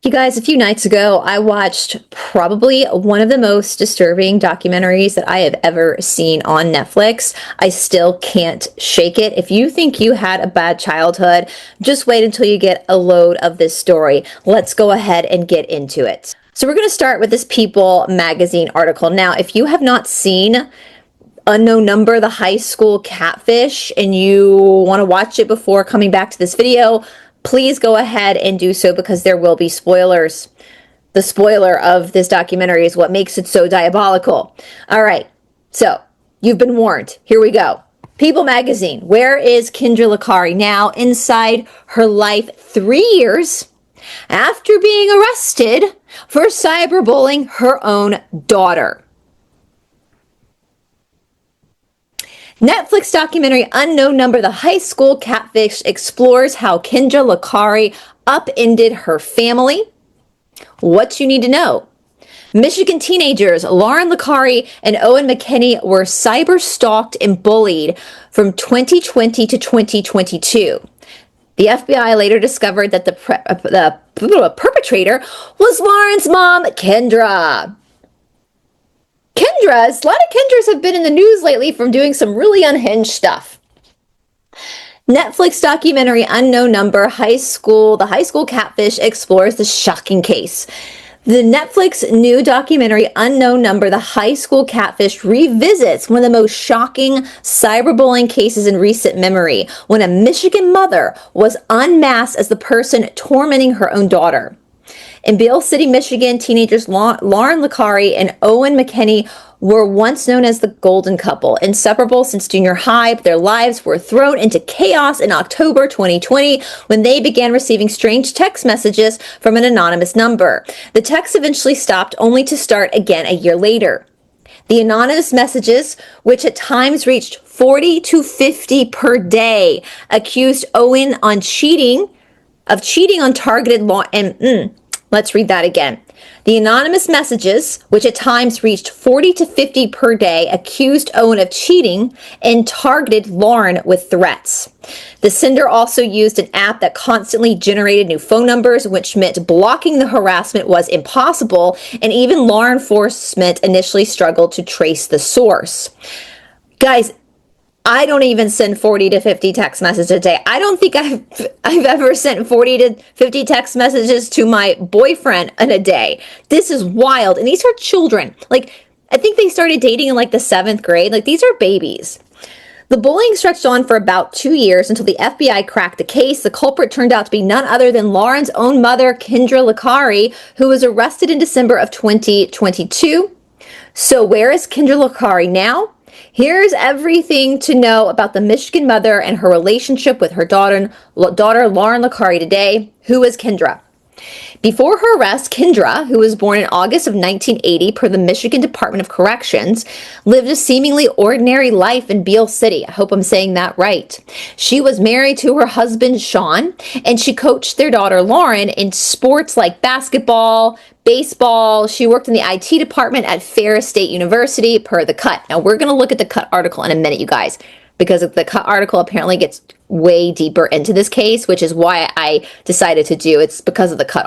You guys, a few nights ago, I watched probably one of the most disturbing documentaries that I have ever seen on Netflix. I still can't shake it. If you think you had a bad childhood, just wait until you get a load of this story. Let's go ahead and get into it. So we're going to start with this People magazine article. Now, if you have not seen Unknown Number, the high school catfish, and you want to watch it before coming back to this video, please go ahead and do so because there will be spoilers. The spoiler of this documentary is what makes it so diabolical. All right, so you've been warned. Here we go. People magazine. Where is Kendra Licari now inside her life 3 years after being arrested for cyberbullying her own daughter? Netflix documentary Unknown Number, the high school catfish explores how Kendra Licari upended her family. What you need to know. Michigan teenagers Lauren Licari and Owen McKinney were cyber-stalked and bullied from 2020 to 2022. The FBI later discovered that the perpetrator was Lauren's mom, Kendra. A lot of Kendras have been in the news lately from doing some really unhinged stuff. Netflix documentary Unknown Number, the high school catfish explores the shocking case. The Netflix new documentary Unknown Number, the high school catfish revisits one of the most shocking cyberbullying cases in recent memory, when a Michigan mother was unmasked as the person tormenting her own daughter. In Beale City, Michigan, teenagers Lauren Licari and Owen McKinney were once known as the Golden Couple, inseparable since junior high, but their lives were thrown into chaos in October 2020 when they began receiving strange text messages from an anonymous number. The text eventually stopped, only to start again a year later. The anonymous messages, which at times reached 40 to 50 per day, accused Owen of cheating on targeted law and let's read that again. The anonymous messages, which at times reached 40 to 50 per day, accused Owen of cheating and targeted Lauren with threats. The sender also used an app that constantly generated new phone numbers, which meant blocking the harassment was impossible, and even law enforcement initially struggled to trace the source. Guys, I don't even send 40 to 50 text messages a day. I don't think I've ever sent 40 to 50 text messages to my boyfriend in a day. This is wild. And these are children. Like, I think they started dating in like the 7th grade. Like, these are babies. The bullying stretched on for about 2 years until the FBI cracked the case. The culprit turned out to be none other than Lauren's own mother, Kendra Licari, who was arrested in December of 2022. So where is Kendra Licari now? Here's everything to know about the Michigan mother and her relationship with her daughter Lauren Licari today. Who is Kendra? Before her arrest, Kendra, who was born in August of 1980 per the Michigan Department of Corrections, lived a seemingly ordinary life in Beale City. I hope I'm saying that right. She was married to her husband, Sean, and she coached their daughter, Lauren, in sports like basketball, baseball. She worked in the IT department at Ferris State University per The Cut. Now, we're going to look at The Cut article in a minute, you guys, because The Cut article apparently gets way deeper into this case, which is why I decided to do. It's because of The Cut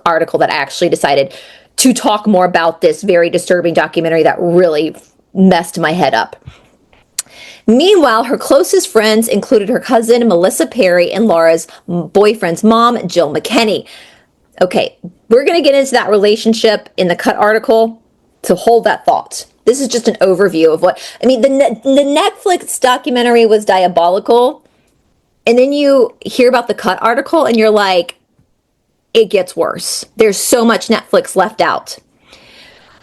article that I actually decided to talk more about this very disturbing documentary that really messed my head up. Meanwhile, her closest friends included her cousin, Melissa Perry, and Laura's boyfriend's mom, Jill McKinney. Okay, we're going to get into that relationship in The Cut article, so hold that thought. This is just an overview of what, I mean, the Netflix documentary was diabolical, and then you hear about The Cut article, and you're like, it gets worse. There's so much Netflix left out.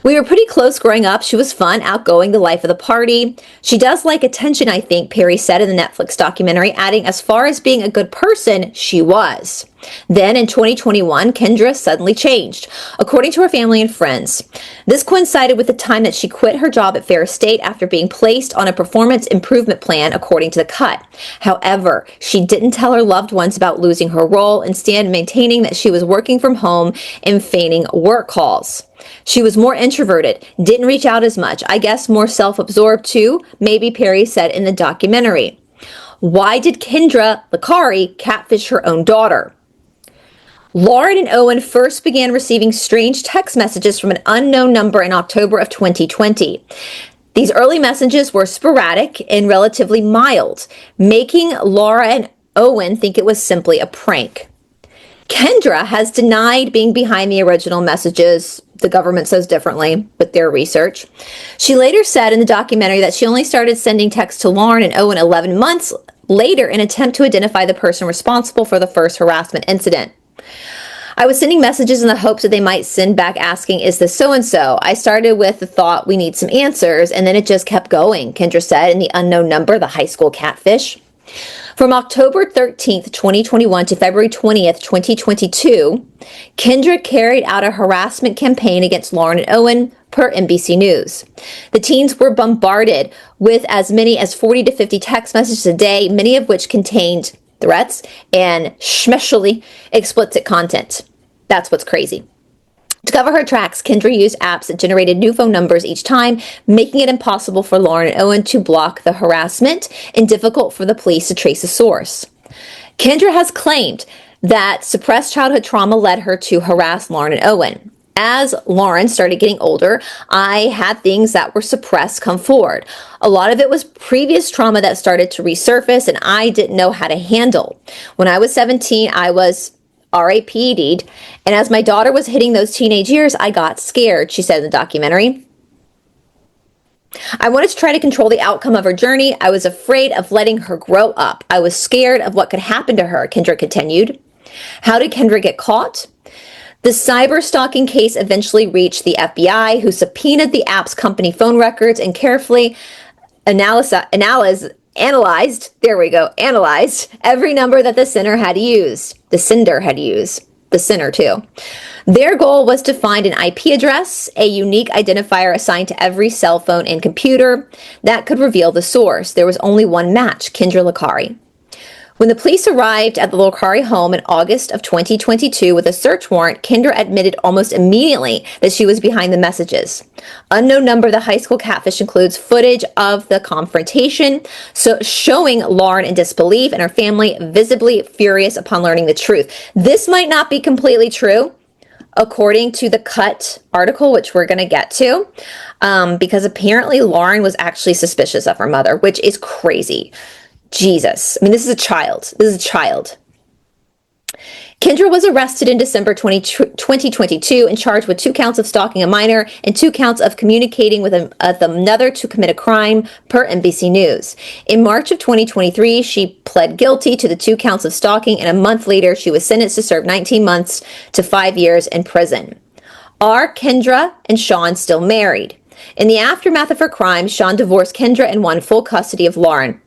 We were pretty close growing up. She was fun, outgoing, the life of the party. She does like attention, I think, Perry said in the Netflix documentary, adding, as far as being a good person, she was. Then in 2021, Kendra suddenly changed, according to her family and friends. This coincided with the time that she quit her job at Ferris State after being placed on a performance improvement plan, according to The Cut. However, she didn't tell her loved ones about losing her role, instead maintaining that she was working from home and feigning work calls. She was more introverted, didn't reach out as much, I guess more self-absorbed too, maybe Perry said in the documentary. Why did Kendra Licari catfish her own daughter? Lauren and Owen first began receiving strange text messages from an unknown number in October of 2020. These early messages were sporadic and relatively mild, making Laura and Owen think it was simply a prank. Kendra has denied being behind the original messages. The government says differently with their research. She later said in the documentary that she only started sending texts to Lauren and Owen 11 months later in an attempt to identify the person responsible for the first harassment incident. I was sending messages in the hopes that they might send back asking, is this so-and-so? I started with the thought we need some answers, and then it just kept going, Kendra said in the unknown number, the high school catfish. From October 13th, 2021 to February 20th, 2022, Kendra carried out a harassment campaign against Lauren and Owen, per NBC News. The teens were bombarded with as many as 40 to 50 text messages a day, many of which contained threats and especially explicit content. That's what's crazy. To cover her tracks, Kendra used apps that generated new phone numbers each time, making it impossible for Lauren and Owen to block the harassment and difficult for the police to trace the source. Kendra has claimed that suppressed childhood trauma led her to harass Lauren and Owen. As Lauren started getting older, I had things that were suppressed come forward. A lot of it was previous trauma that started to resurface and I didn't know how to handle. When I was 17, I was RAPD'd, and as my daughter was hitting those teenage years, I got scared, she said in the documentary. I wanted to try to control the outcome of her journey. I was afraid of letting her grow up. I was scared of what could happen to her, Kendra continued. How did Kendra get caught? The cyber stalking case eventually reached the FBI, who subpoenaed the app's company phone records and carefully analyzed every number that the sender had used. The sender too. Their goal was to find an IP address, a unique identifier assigned to every cell phone and computer that could reveal the source. There was only one match, Kendra Licari. When the police arrived at the Licari home in August of 2022 with a search warrant, Kendra admitted almost immediately that she was behind the messages. Unknown number, the high school catfish includes footage of the confrontation, showing Lauren in disbelief and her family visibly furious upon learning the truth. This might not be completely true, according to the Cut article, which we're going to get to, because apparently Lauren was actually suspicious of her mother, which is crazy. Jesus. I mean, this is a child. Kendra was arrested in December 2022 and charged with 2 counts of stalking a minor and 2 counts of communicating with another to commit a crime, per NBC News. In March of 2023, she pled guilty to the 2 counts of stalking, and a month later, she was sentenced to serve 19 months to 5 years in prison. Are Kendra and Sean still married? In the aftermath of her crime, Sean divorced Kendra and won full custody of Lauren.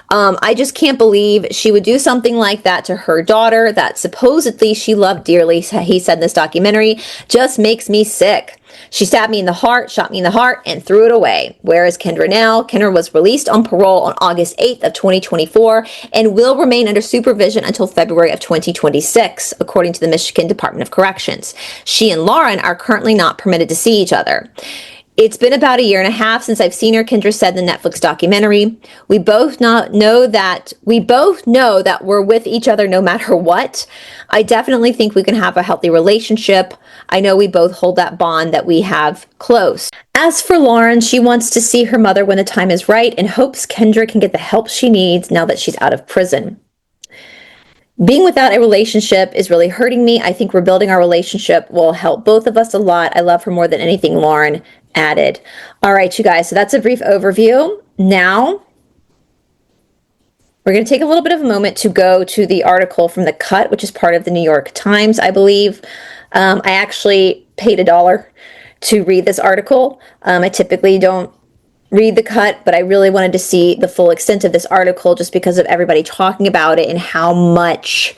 I just can't believe she would do something like that to her daughter that supposedly she loved dearly, he said in this documentary. Just makes me sick. She stabbed me in the heart, shot me in the heart, and threw it away. Where is Kendra now? Kendra was released on parole on August 8th of 2024 and will remain under supervision until February of 2026, according to the Michigan Department of Corrections. She and Lauren are currently not permitted to see each other. It's been about 1.5 years since I've seen her, Kendra said in the Netflix documentary. We both know that we're with each other no matter what. I definitely think we can have a healthy relationship. I know we both hold that bond that we have close. As for Lauren, she wants to see her mother when the time is right and hopes Kendra can get the help she needs now that she's out of prison. Being without a relationship is really hurting me. I think rebuilding our relationship will help both of us a lot. I love her more than anything, Lauren added. All right, you guys, so that's a brief overview. Now, we're going to take a little bit of a moment to go to the article from The Cut, which is part of the New York Times, I believe. I actually paid $1 to read this article. I typically don't read The Cut, but I really wanted to see the full extent of this article just because of everybody talking about it and how much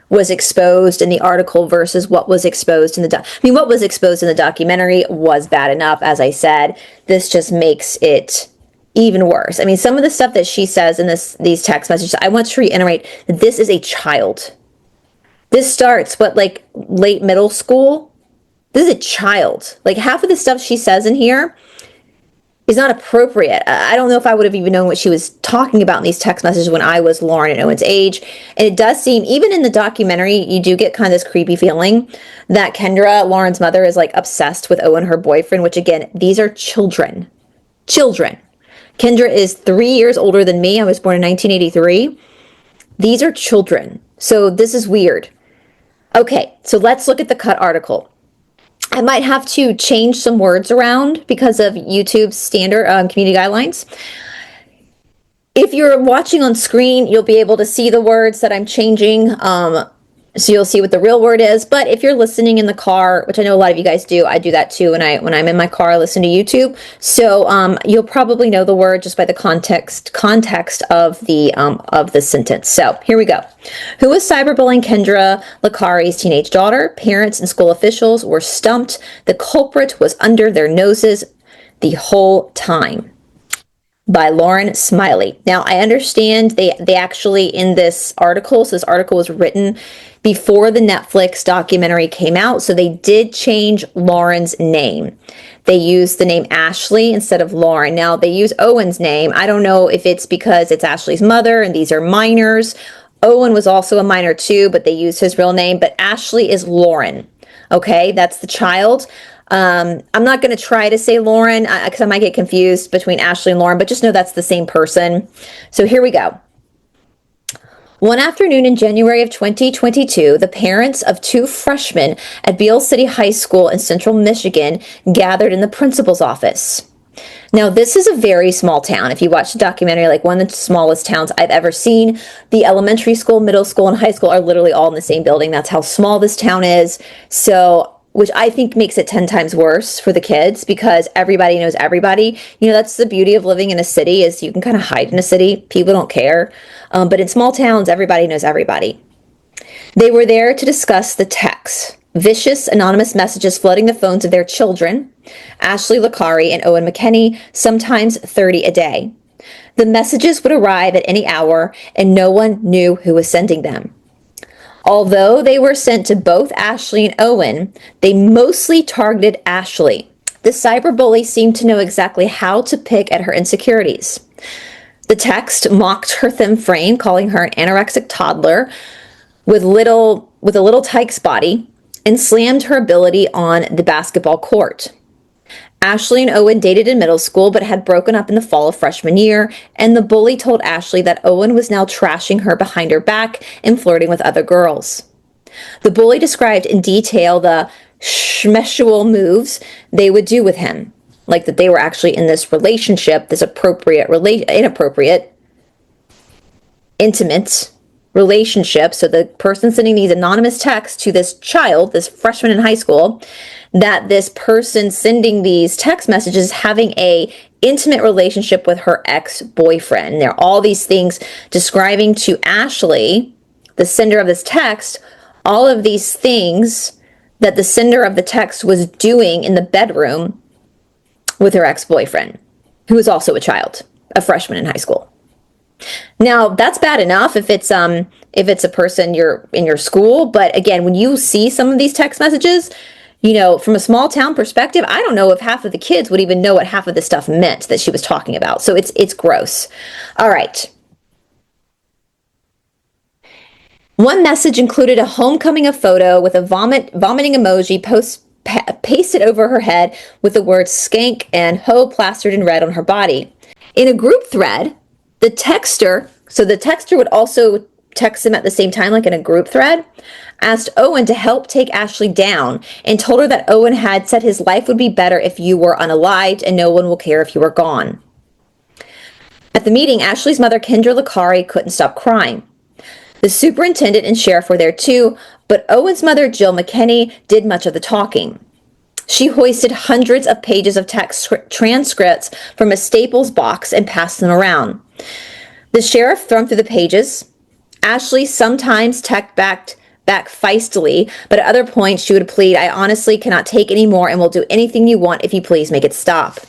was exposed in the article versus what was exposed in the what was exposed in the documentary was bad enough, as I said. This just makes it even worse. I mean, some of the stuff that she says in these text messages, I want to reiterate that this is a child. This starts, like late middle school? This is a child. Like, half of the stuff she says in here is not appropriate. I don't know if I would have even known what she was talking about in these text messages when I was Lauren and Owen's age. And it does seem, even in the documentary, you do get kind of this creepy feeling that Kendra, Lauren's mother, is like obsessed with Owen, her boyfriend, which again, these are children. Children. Kendra is 3 years older than me. I was born in 1983. These are children. So this is weird. Okay, so let's look at the cut article. I might have to change some words around because of YouTube's standard community guidelines. If you're watching on screen, you'll be able to see the words that I'm changing. So you'll see what the real word is. But if you're listening in the car, which I know a lot of you guys do, I do that too when I'm in my car, I listen to YouTube. So you'll probably know the word just by the context of the sentence. So here we go. Who was cyberbullying Kendra Licari's teenage daughter? Parents and school officials were stumped. The culprit was under their noses the whole time. By Lauren Smiley. Now, I understand they actually, in this article, so this article was written before the Netflix documentary came out, so they did change Lauren's name. They used the name Ashley instead of Lauren. Now, they use Owen's name. I don't know if it's because it's Ashley's mother and these are minors. Owen was also a minor too, but they used his real name, but Ashley is Lauren. Okay, that's the child. I'm not going to try to say Lauren because I might get confused between Ashley and Lauren, but just know that's the same person. So here we go. One afternoon in January of 2022, the parents of two freshmen at Beale City High School in Central Michigan gathered in the principal's office. Now, this is a very small town. If you watch the documentary, like one of the smallest towns I've ever seen, the elementary school, middle school, and high school are literally all in the same building. That's how small this town is. So, which I think makes it 10 times worse for the kids because everybody knows everybody. You know, that's the beauty of living in a city is you can kind of hide in a city. People don't care. But in small towns, everybody knows everybody. They were there to discuss the texts. Vicious, anonymous messages flooding the phones of their children, Ashley Licari and Owen McKinney, sometimes 30 a day. The messages would arrive at any hour, and no one knew who was sending them. Although they were sent to both Ashley and Owen, they mostly targeted Ashley. The cyberbully seemed to know exactly how to pick at her insecurities. The text mocked her thin frame, calling her an anorexic toddler with a little tyke's body, and slammed her ability on the basketball court. Ashley and Owen dated in middle school but had broken up in the fall of freshman year, and the bully told Ashley that Owen was now trashing her behind her back and flirting with other girls. The bully described in detail the schmessual moves they would do with him, like that they were actually in this relationship, this inappropriate, intimate relationship. So the person sending these anonymous texts to this child, this freshman in high school, that this person sending these text messages having a intimate relationship with her ex-boyfriend. There are all these things describing to Ashley, the sender of this text, all of these things that the sender of the text was doing in the bedroom with her ex-boyfriend, who is also a child, a freshman in high school. Now, that's bad enough if it's a person you're in your school, but again, when you see some of these text messages, you know, from a small town perspective, I don't know if half of the kids would even know what half of the stuff meant that she was talking about. So it's gross. All right. One message included a homecoming photo with a vomiting emoji pasted over her head with the words skank and hoe plastered in red on her body. In a group thread, the texter would also text him at the same time, like in a group thread, asked Owen to help take Ashley down and told her that Owen had said his life would be better if you were unalived and no one will care if you were gone. At the meeting, Ashley's mother, Kendra Licari, couldn't stop crying. The superintendent and sheriff were there too, but Owen's mother, Jill McKinney, did much of the talking. She hoisted hundreds of pages of text transcripts from a Staples box and passed them around. The sheriff thumbed through the pages. Ashley sometimes text back back feistily, but at other points she would plead, I honestly cannot take any more and will do anything you want if you please make it stop.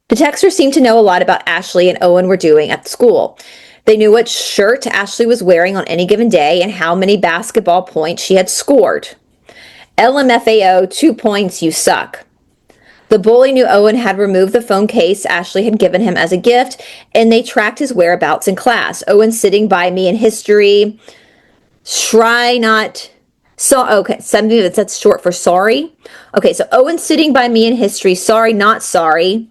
The texters seemed to know a lot about Ashley and Owen were doing at school. They knew what shirt Ashley was wearing on any given day and how many basketball points she had scored. LMFAO, 2 points, you suck. The bully knew Owen had removed the phone case Ashley had given him as a gift, and they tracked his whereabouts in class. Owen sitting by me in history. Okay, something that's short for sorry. Okay, so Owen sitting by me in history. Sorry, not sorry.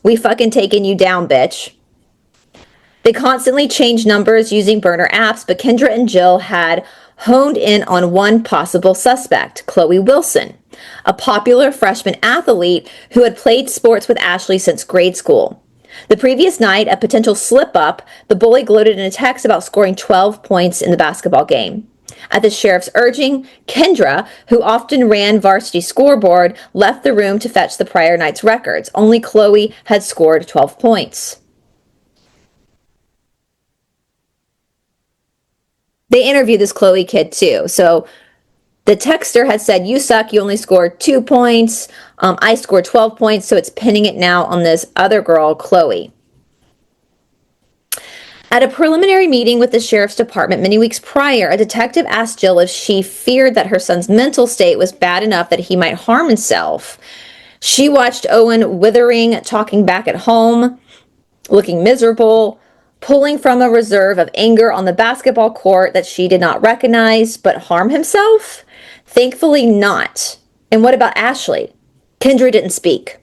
We fucking taking you down, bitch. They constantly changed numbers using burner apps, but Kendra and Jill had honed in on one possible suspect, Chloe Wilson, a popular freshman athlete who had played sports with Ashley since grade school. The previous night, a potential slip-up, the bully gloated in a text about scoring 12 points in the basketball game. At the sheriff's urging, Kendra, who often ran varsity scoreboard, left the room to fetch the prior night's records. Only Chloe had scored 12 points. They interviewed this Chloe kid too. So the texter had said, you suck, you only scored 2 points. I scored 12 points, so it's pinning it now on this other girl, Chloe. At a preliminary meeting with the sheriff's department many weeks prior, a detective asked Jill if she feared that her son's mental state was bad enough that he might harm himself. She watched Owen withering, talking back at home, looking miserable, pulling from a reserve of anger on the basketball court that she did not recognize, but harm himself? Thankfully not. And what about Ashley? Kendra didn't speak.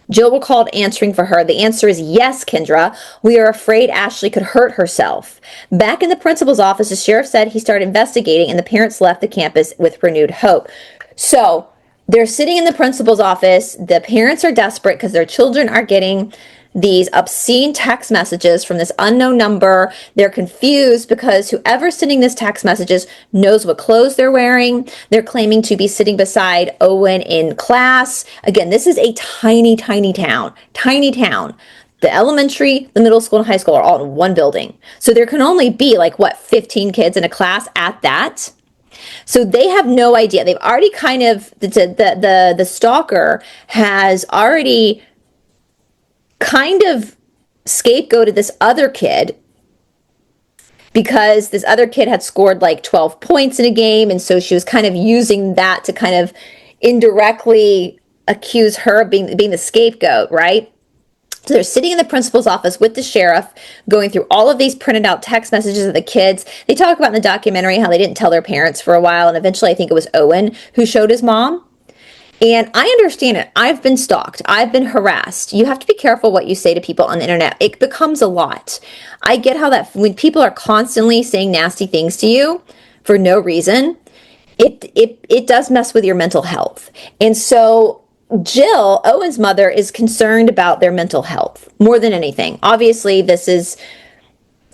Jill recalled answering for her. The answer is yes, Kendra. We are afraid Ashley could hurt herself. Back in the principal's office, the sheriff said he started investigating and the parents left the campus with renewed hope. So they're sitting in the principal's office. The parents are desperate because their children are getting these obscene text messages from this unknown number. They're confused because whoever's sending this text messages knows what clothes they're wearing. They're claiming to be sitting beside Owen in class. Again, this is a tiny, tiny town. Tiny town. The elementary, the middle school, and high school are all in one building. So there can only be 15 kids in a class at that. So they have no idea. They've already kind of, the stalker has already kind of scapegoated this other kid because this other kid had scored 12 points in a game, and so she was kind of using that to kind of indirectly accuse her of being the scapegoat, right? So they're sitting in the principal's office with the sheriff, going through all of these printed out text messages of the kids. They talk about in the documentary how they didn't tell their parents for a while, and eventually I think it was Owen who showed his mom. And I understand it. I've been stalked. I've been harassed. You have to be careful what you say to people on the internet. It becomes a lot. I get how that when people are constantly saying nasty things to you for no reason, it does mess with your mental health. And so Jill, Owen's mother, is concerned about their mental health more than anything. Obviously, this is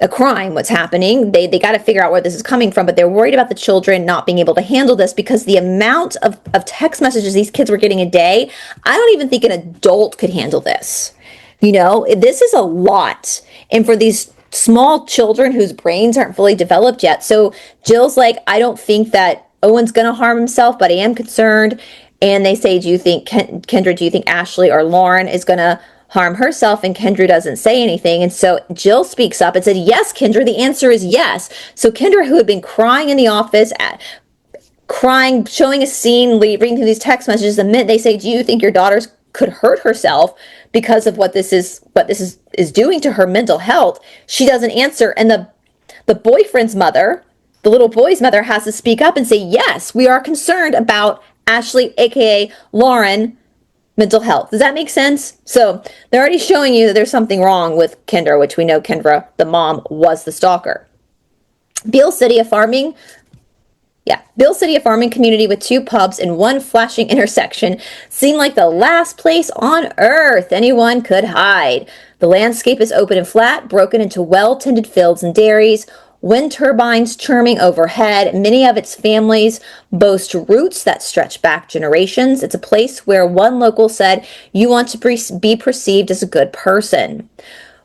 a crime, what's happening. They got to figure out where this is coming from, but they're worried about the children not being able to handle this because the amount of text messages these kids were getting a day, I don't even think an adult could handle this. This is a lot. And for these small children whose brains aren't fully developed yet. So Jill's like, I don't think that Owen's going to harm himself, but I am concerned. And they say, do you think, Kendra, do you think Ashley or Lauren is going to harm herself? And Kendra doesn't say anything. And so Jill speaks up and said, yes, Kendra, the answer is yes. So Kendra, who had been crying in the office, crying, showing a scene, reading through these text messages, the minute they say, do you think your daughter could hurt herself because of what this is doing to her mental health? She doesn't answer. And the boyfriend's mother, the little boy's mother, has to speak up and say, yes, we are concerned about Ashley, aka Lauren, mental health. Does that make sense? So they're already showing you that there's something wrong with Kendra, which we know Kendra, the mom, was the stalker. Beale City, a farming community with 2 pubs and 1 flashing intersection, seemed like the last place on earth anyone could hide. The landscape is open and flat, broken into well-tended fields and dairies, wind turbines churning overhead. Many of its families boast roots that stretch back generations. It's a place where one local said, you want to be perceived as a good person.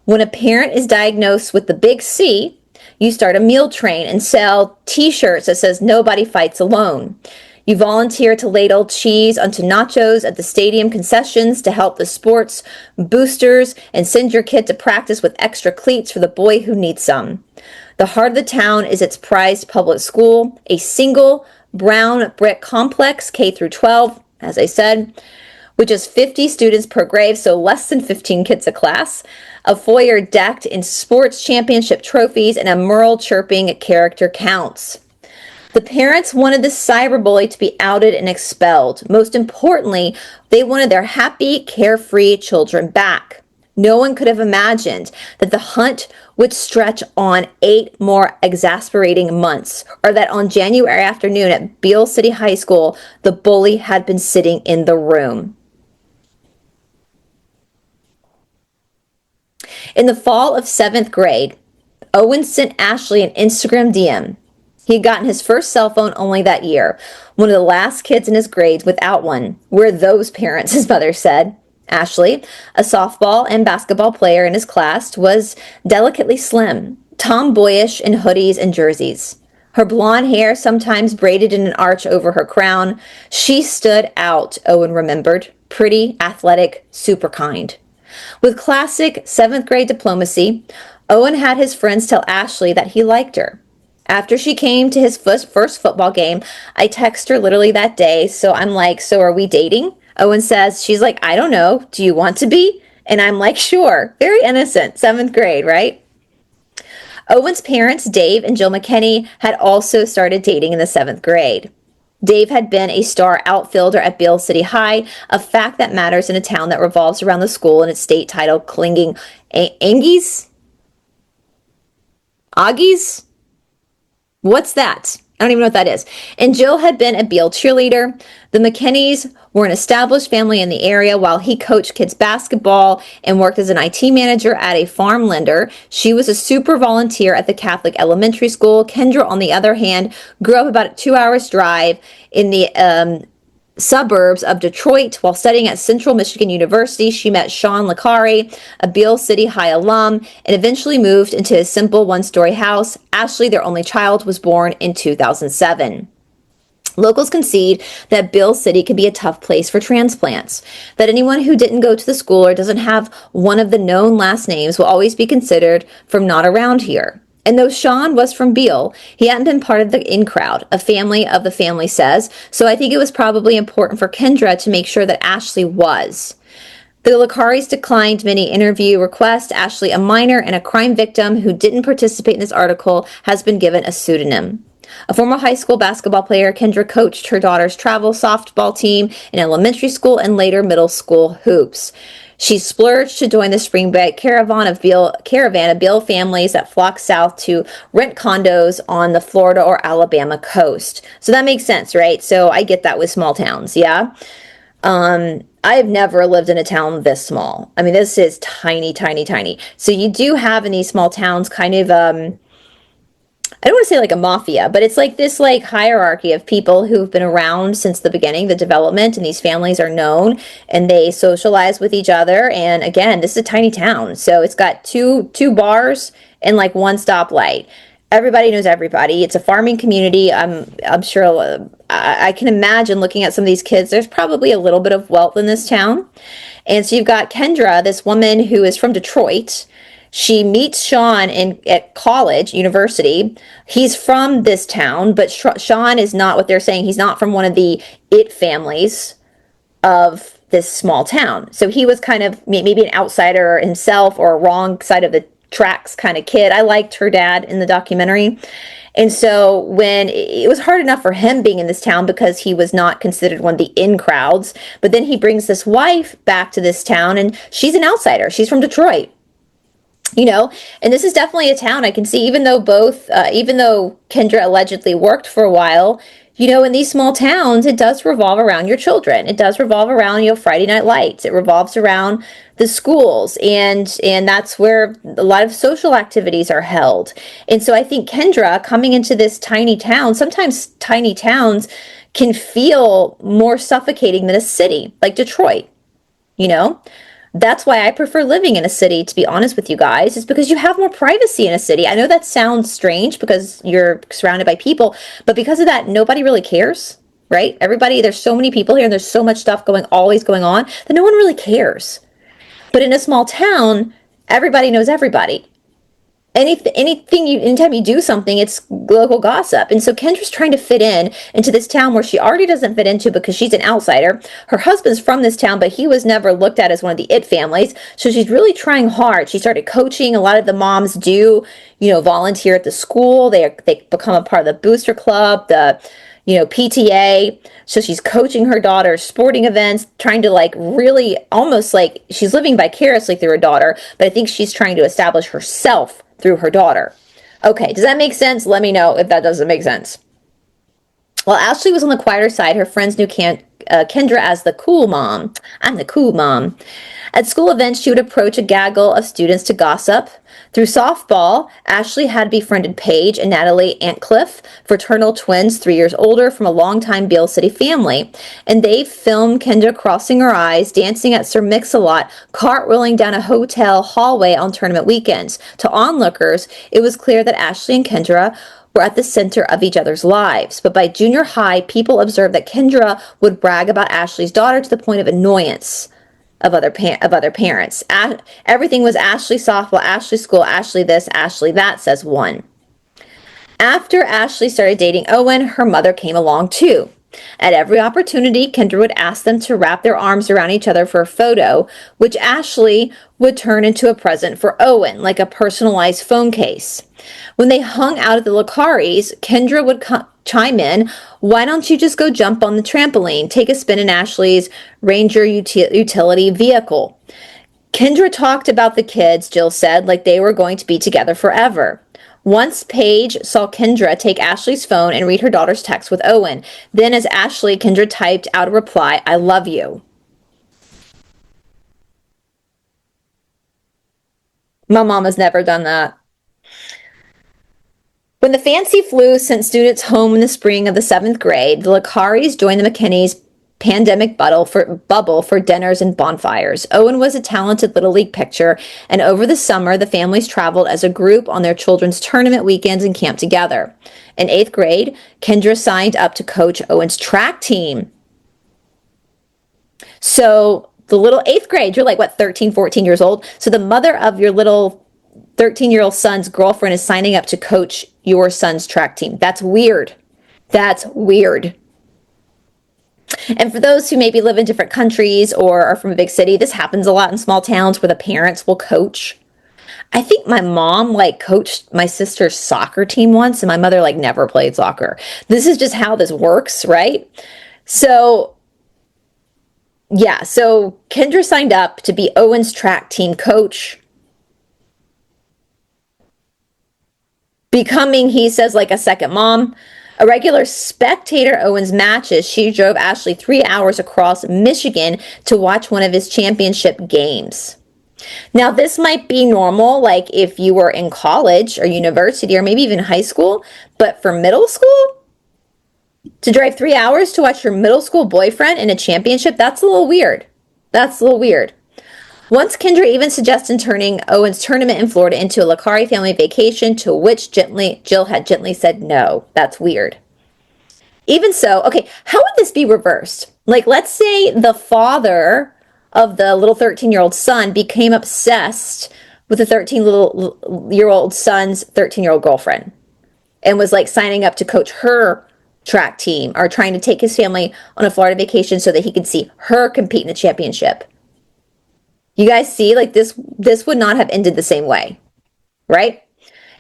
When a parent is diagnosed with the big C, You start a meal train and sell t-shirts that says nobody fights alone. You volunteer to ladle cheese onto nachos at the stadium concessions to help the sports boosters and send your kid to practice with extra cleats for the boy who needs some. The heart of the town is its prized public school, a single brown brick complex, K through 12, as I said, which is 50 students per grade, so less than 15 kids a class, a foyer decked in sports championship trophies, and a mural chirping character counts. The parents wanted the cyberbully to be outed and expelled. Most importantly, they wanted their happy, carefree children back. No one could have imagined that the hunt would stretch on 8 more exasperating months, or that on January afternoon at Beale City High School, the bully had been sitting in the room. In the fall of 7th grade, Owen sent Ashley an Instagram DM. He had gotten his first cell phone only that year, one of the last kids in his grades without one. Where are those parents, his mother said. Ashley, a softball and basketball player in his class, was delicately slim, tomboyish in hoodies and jerseys. Her blonde hair sometimes braided in an arch over her crown. She stood out, Owen remembered. Pretty, athletic, super kind. With classic 7th grade diplomacy, Owen had his friends tell Ashley that he liked her. After she came to his first football game, I text her literally that day. So I'm like, so are we dating? Owen says, she's like, I don't know. Do you want to be? And I'm like, sure. Very innocent. 7th grade, right? Owen's parents, Dave and Jill McKinney, had also started dating in the 7th grade. Dave had been a star outfielder at Beale City High, a fact that matters in a town that revolves around the school and its state title clinging Aggies? Aggies? What's that? I don't even know what that is. And Jill had been a Beale cheerleader. The McKinneys were an established family in the area. While he coached kids basketball and worked as an IT manager at a farm lender, she was a super volunteer at the Catholic elementary school. Kendra, on the other hand, grew up about a 2-hour drive in the suburbs of Detroit. While studying at Central Michigan University, she met Sean Licari, a Beale City High alum, and eventually moved into his simple 1-story house. Ashley, their only child, was born in 2007. Locals concede that Beale City can be a tough place for transplants, that anyone who didn't go to the school or doesn't have one of the known last names will always be considered from not around here. And though Sean was from Beale, he hadn't been part of the in crowd, a family of the family says, so I think it was probably important for Kendra to make sure that Ashley was. The Licaris declined many interview requests. Ashley, a minor and a crime victim who didn't participate in this article, has been given a pseudonym. A former high school basketball player, Kendra coached her daughter's travel softball team in elementary school and later middle school hoops. She splurged to join the spring break caravan of Beale families that flock south to rent condos on the Florida or Alabama coast. So that makes sense, right? So I get that with small towns, yeah? I have never lived in a town this small. I mean, this is tiny, tiny, tiny. So you do have in these small towns kind of, I don't want to say like a mafia, but it's like this like hierarchy of people who've been around since the beginning, the development, and these families are known and they socialize with each other. And again, this is a tiny town. So it's got two bars and like one stoplight. Everybody knows everybody. It's a farming community. I'm sure I can imagine looking at some of these kids. There's probably a little bit of wealth in this town. And so you've got Kendra, this woman who is from Detroit. She meets Sean at college, university. He's from this town, but Sean is not what they're saying. He's not from one of the it families of this small town. So he was kind of maybe an outsider himself or a wrong side of the tracks kind of kid. I liked her dad in the documentary. And so when it was hard enough for him being in this town because he was not considered one of the in crowds, but then he brings this wife back to this town and she's an outsider. She's from Detroit. You know, and this is definitely a town I can see, even though Kendra allegedly worked for a while, you know, in these small towns, it does revolve around your children. It does revolve around, you know, Friday Night Lights. It revolves around the schools, and that's where a lot of social activities are held. And so I think Kendra coming into this tiny town, sometimes tiny towns can feel more suffocating than a city like Detroit, you know? That's why I prefer living in a city, to be honest with you guys, is because you have more privacy in a city. I know that sounds strange because you're surrounded by people, but because of that, nobody really cares, right? Everybody, there's so many people here and there's so much stuff always going on that no one really cares. But in a small town, everybody knows everybody. Anytime you do something, it's local gossip. And so Kendra's trying to fit into this town where she already doesn't fit into because she's an outsider. Her husband's from this town, but he was never looked at as one of the it families. So she's really trying hard. She started coaching. A lot of the moms do, volunteer at the school. They become a part of the booster club, the PTA. So she's coaching her daughter's sporting events, trying to really almost like she's living vicariously through her daughter, but I think she's trying to establish herself through her daughter. Okay, does that make sense? Let me know if that doesn't make sense. While Ashley was on the quieter side, her friends knew Kendra as the cool mom. I'm the cool mom. At school events, she would approach a gaggle of students to gossip. Through softball, Ashley had befriended Paige and Natalie Antcliffe, fraternal twins 3 years older from a longtime Beale City family. And they filmed Kendra crossing her eyes, dancing at Sir Mix-a-Lot, cartwheeling down a hotel hallway on tournament weekends. To onlookers, it was clear that Ashley and Kendra were at the center of each other's lives. But by junior high, people observed that Kendra would brag about Ashley's daughter to the point of annoyance of other parents. Everything was Ashley softball, Ashley school, Ashley this, Ashley that, says one. After Ashley started dating Owen, her mother came along too. At every opportunity, Kendra would ask them to wrap their arms around each other for a photo, which Ashley would turn into a present for Owen, like a personalized phone case. When they hung out at the Lacaris, Kendra would chime in, "Why don't you just go jump on the trampoline, take a spin in Ashley's Ranger utility vehicle?" Kendra talked about the kids, Jill said, like they were going to be together forever. Once Paige saw Kendra take Ashley's phone and read her daughter's text with Owen. Then as Kendra typed out a reply, "I love you." My mom has never done that. When the fancy flu sent students home in the spring of the 7th grade, the Lacaris joined the McKinney's pandemic bubble for dinners and bonfires. Owen was a talented Little League pitcher, and over the summer, the families traveled as a group on their children's tournament weekends and camped together. In 8th grade, Kendra signed up to coach Owen's track team. So the little 8th grade, you're like, what, 13, 14 years old? So the mother of your little 13-year-old son's girlfriend is signing up to coach your son's track team. That's weird. That's weird. And for those who maybe live in different countries or are from a big city, this happens a lot in small towns where the parents will coach. I think my mom coached my sister's soccer team once, and my mother never played soccer. This is just how this works, right? So yeah, so Kendra signed up to be Owen's track team coach, becoming, he says, like a second mom. A regular spectator at Owen's matches, she drove Ashley 3 hours across Michigan to watch one of his championship games. Now, this might be normal, if you were in college or university or maybe even high school, but for middle school, to drive 3 hours to watch your middle school boyfriend in a championship, that's a little weird. That's a little weird. Once Kendra even suggested turning Owen's tournament in Florida into a Lacari family vacation, to which Jill had gently said no. That's weird. Even so, okay, how would this be reversed? Let's say the father of the little 13-year-old son became obsessed with the 13-year-old son's 13-year-old girlfriend and was signing up to coach her track team or trying to take his family on a Florida vacation so that he could see her compete in a championship. You guys see, this would not have ended the same way, right?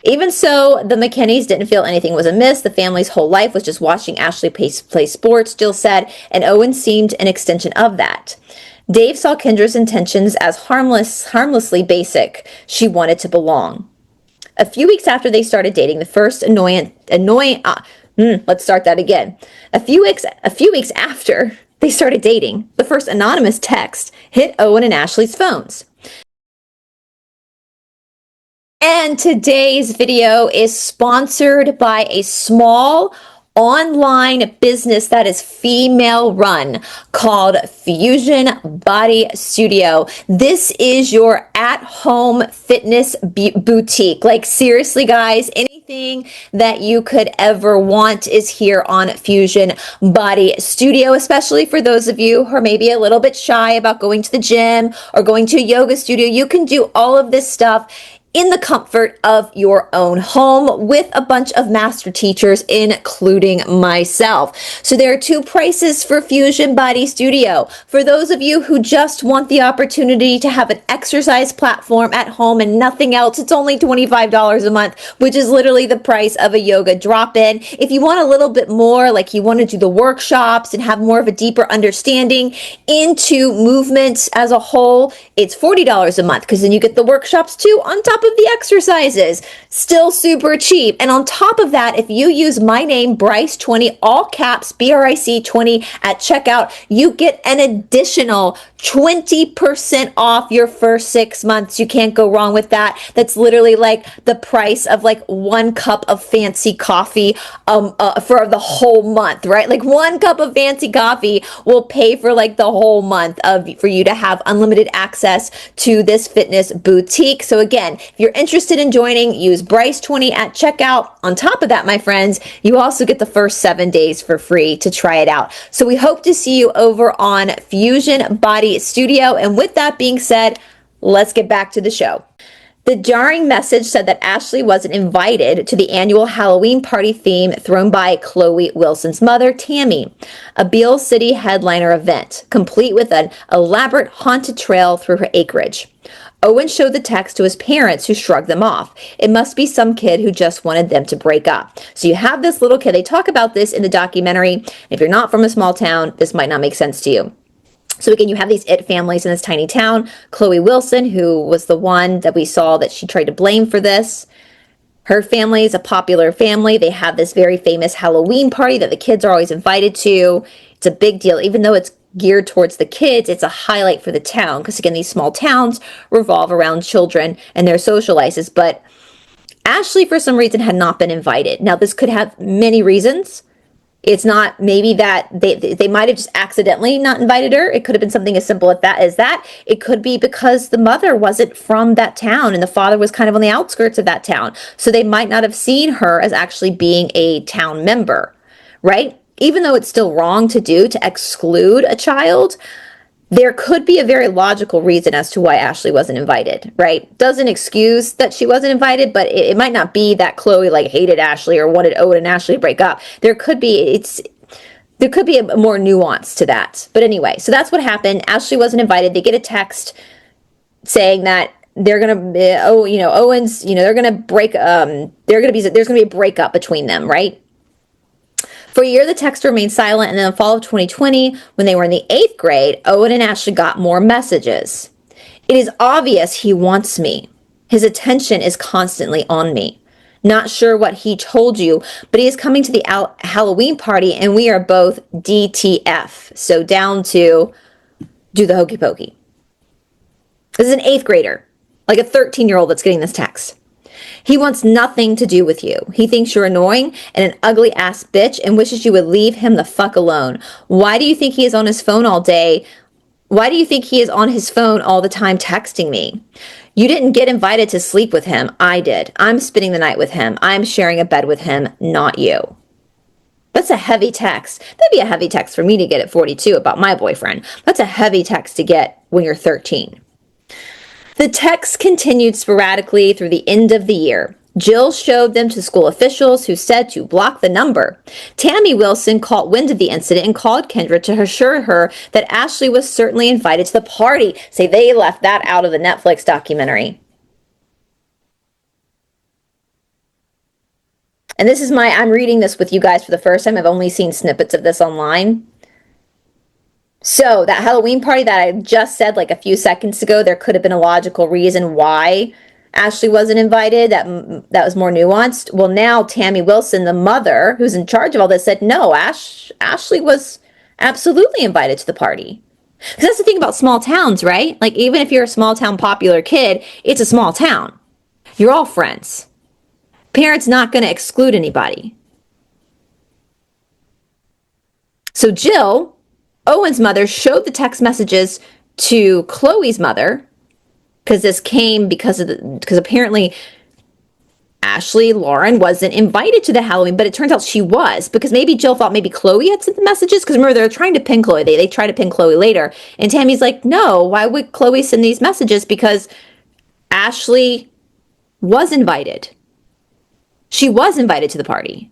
Even so, the McKinneys didn't feel anything was amiss. The family's whole life was just watching Ashley play sports, Jill said, and Owen seemed an extension of that. Dave saw Kendra's intentions as harmlessly basic. She wanted to belong. A few weeks after they started dating, the first let's start that again. A few weeks after they started dating, the first anonymous text hit Owen and Ashley's phones. And today's video is sponsored by a small online business that is female run called Fusion Body Studio. This is your at-home fitness boutique. Like seriously, guys, anything that you could ever want is here on Fusion Body Studio, especially for those of you who are maybe a little bit shy about going to the gym or going to a yoga studio. You can do all of this stuff in the comfort of your own home with a bunch of master teachers, including myself. So there are two prices for Fusion Body Studio. For those of you who just want the opportunity to have an exercise platform at home and nothing else, it's only $25 a month, which is literally the price of a yoga drop-in. If you want a little bit more, like you want to do the workshops and have more of a deeper understanding into movements as a whole, it's $40 a month, because then you get the workshops too on top of the exercises. Still super cheap. And on top of that, if you use my name, Bryce20, all caps, BRIC20 at checkout, you get an additional 20% off your first 6 months. You can't go wrong with that. That's literally like the price of like 1 cup of fancy coffee for the whole month, right? Like 1 cup of fancy coffee will pay for like the whole month for you to have unlimited access to this fitness boutique. So again, if you're interested in joining, use Bryce20 at checkout. On top of that, my friends, you also get the first 7 days for free to try it out. So we hope to see you over on Fusion Body Studio. And with that being said, let's get back to the show. The jarring message said that Ashley wasn't invited to the annual Halloween party theme thrown by Chloe Wilson's mother, Tammy, a Beale City headliner event, complete with an elaborate haunted trail through her acreage. Owen showed the text to his parents, who shrugged them off. It must be some kid who just wanted them to break up. So you have this little kid. They talk about this in the documentary. If you're not from a small town, this might not make sense to you. So again, you have these it families in this tiny town. Chloe Wilson, who was the one that we saw that she tried to blame for this. Her family is a popular family. They have this very famous Halloween party that the kids are always invited to. It's a big deal. Even though it's geared towards the kids, it's a highlight for the town. Because again, these small towns revolve around children and their social licenses. But Ashley, for some reason, had not been invited. Now, this could have many reasons. It's not maybe that they might have just accidentally not invited her. It could have been something as simple as that. It could be because the mother wasn't from that town and the father was kind of on the outskirts of that town. So they might not have seen her as actually being a town member, right? Even though it's still wrong to do to exclude a child, there could be a very logical reason as to why Ashley wasn't invited, right? Doesn't excuse that she wasn't invited, but it might not be that Chloe like hated Ashley or wanted Owen and Ashley to break up. There could be a more nuance to that. But anyway, so that's what happened. Ashley wasn't invited. They get a text saying that they're gonna, Owen's, they're gonna break. There's gonna be a breakup between them, right? For a year, the text remained silent, and in the fall of 2020, when they were in the 8th grade, Owen and Ashley got more messages. It is obvious he wants me. His attention is constantly on me. Not sure what he told you, but he is coming to the Halloween party, and we are both DTF. So down to do the hokey pokey. This is an 8th grader, like a 13-year-old that's getting this text. He wants nothing to do with you. He thinks you're annoying and an ugly ass bitch and wishes you would leave him the fuck alone. Why do you think he is on his phone all day? Why do you think he is on his phone all the time texting me? You didn't get invited to sleep with him. I did. I'm spending the night with him. I'm sharing a bed with him, not you. That's a heavy text. That'd be a heavy text for me to get at 42 about my boyfriend. That's a heavy text to get when you're 13. The texts continued sporadically through the end of the year. Jill showed them to school officials, who said to block the number. Tammy Wilson caught wind of the incident and called Kendra to assure her that Ashley was certainly invited to the party. Say they left that out of the Netflix documentary. And this is I'm reading this with you guys for the first time. I've only seen snippets of this online. So that Halloween party that I just said like a few seconds ago, there could have been a logical reason why Ashley wasn't invited. That was more nuanced. Well, now Tammy Wilson, the mother who's in charge of all this, said no, Ashley was absolutely invited to the party. Because that's the thing about small towns, right? Like even if you're a small town popular kid, it's a small town. You're all friends. Parents not going to exclude anybody. So Jill, Owen's mother, showed the text messages to Chloe's mother, because this came because apparently Ashley Lauren wasn't invited to the Halloween, but it turns out she was, because maybe Jill thought maybe Chloe had sent the messages, because remember, they're trying to pin Chloe. They try to pin Chloe later, and Tammy's like, no, why would Chloe send these messages? Because Ashley was invited. She was invited to the party.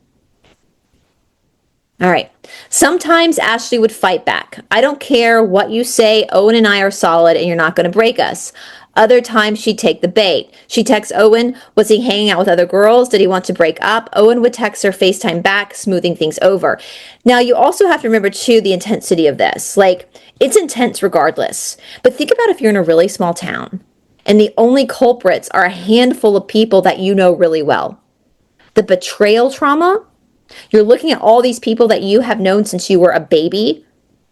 All right. Sometimes Ashley would fight back. I don't care what you say. Owen and I are solid and you're not going to break us. Other times she'd take the bait. She'd text Owen. Was he hanging out with other girls? Did he want to break up? Owen would text her FaceTime back, smoothing things over. Now, you also have to remember, too, the intensity of this. Like, it's intense regardless. But think about if you're in a really small town and the only culprits are a handful of people that you know really well. The betrayal trauma. You're looking at all these people that you have known since you were a baby,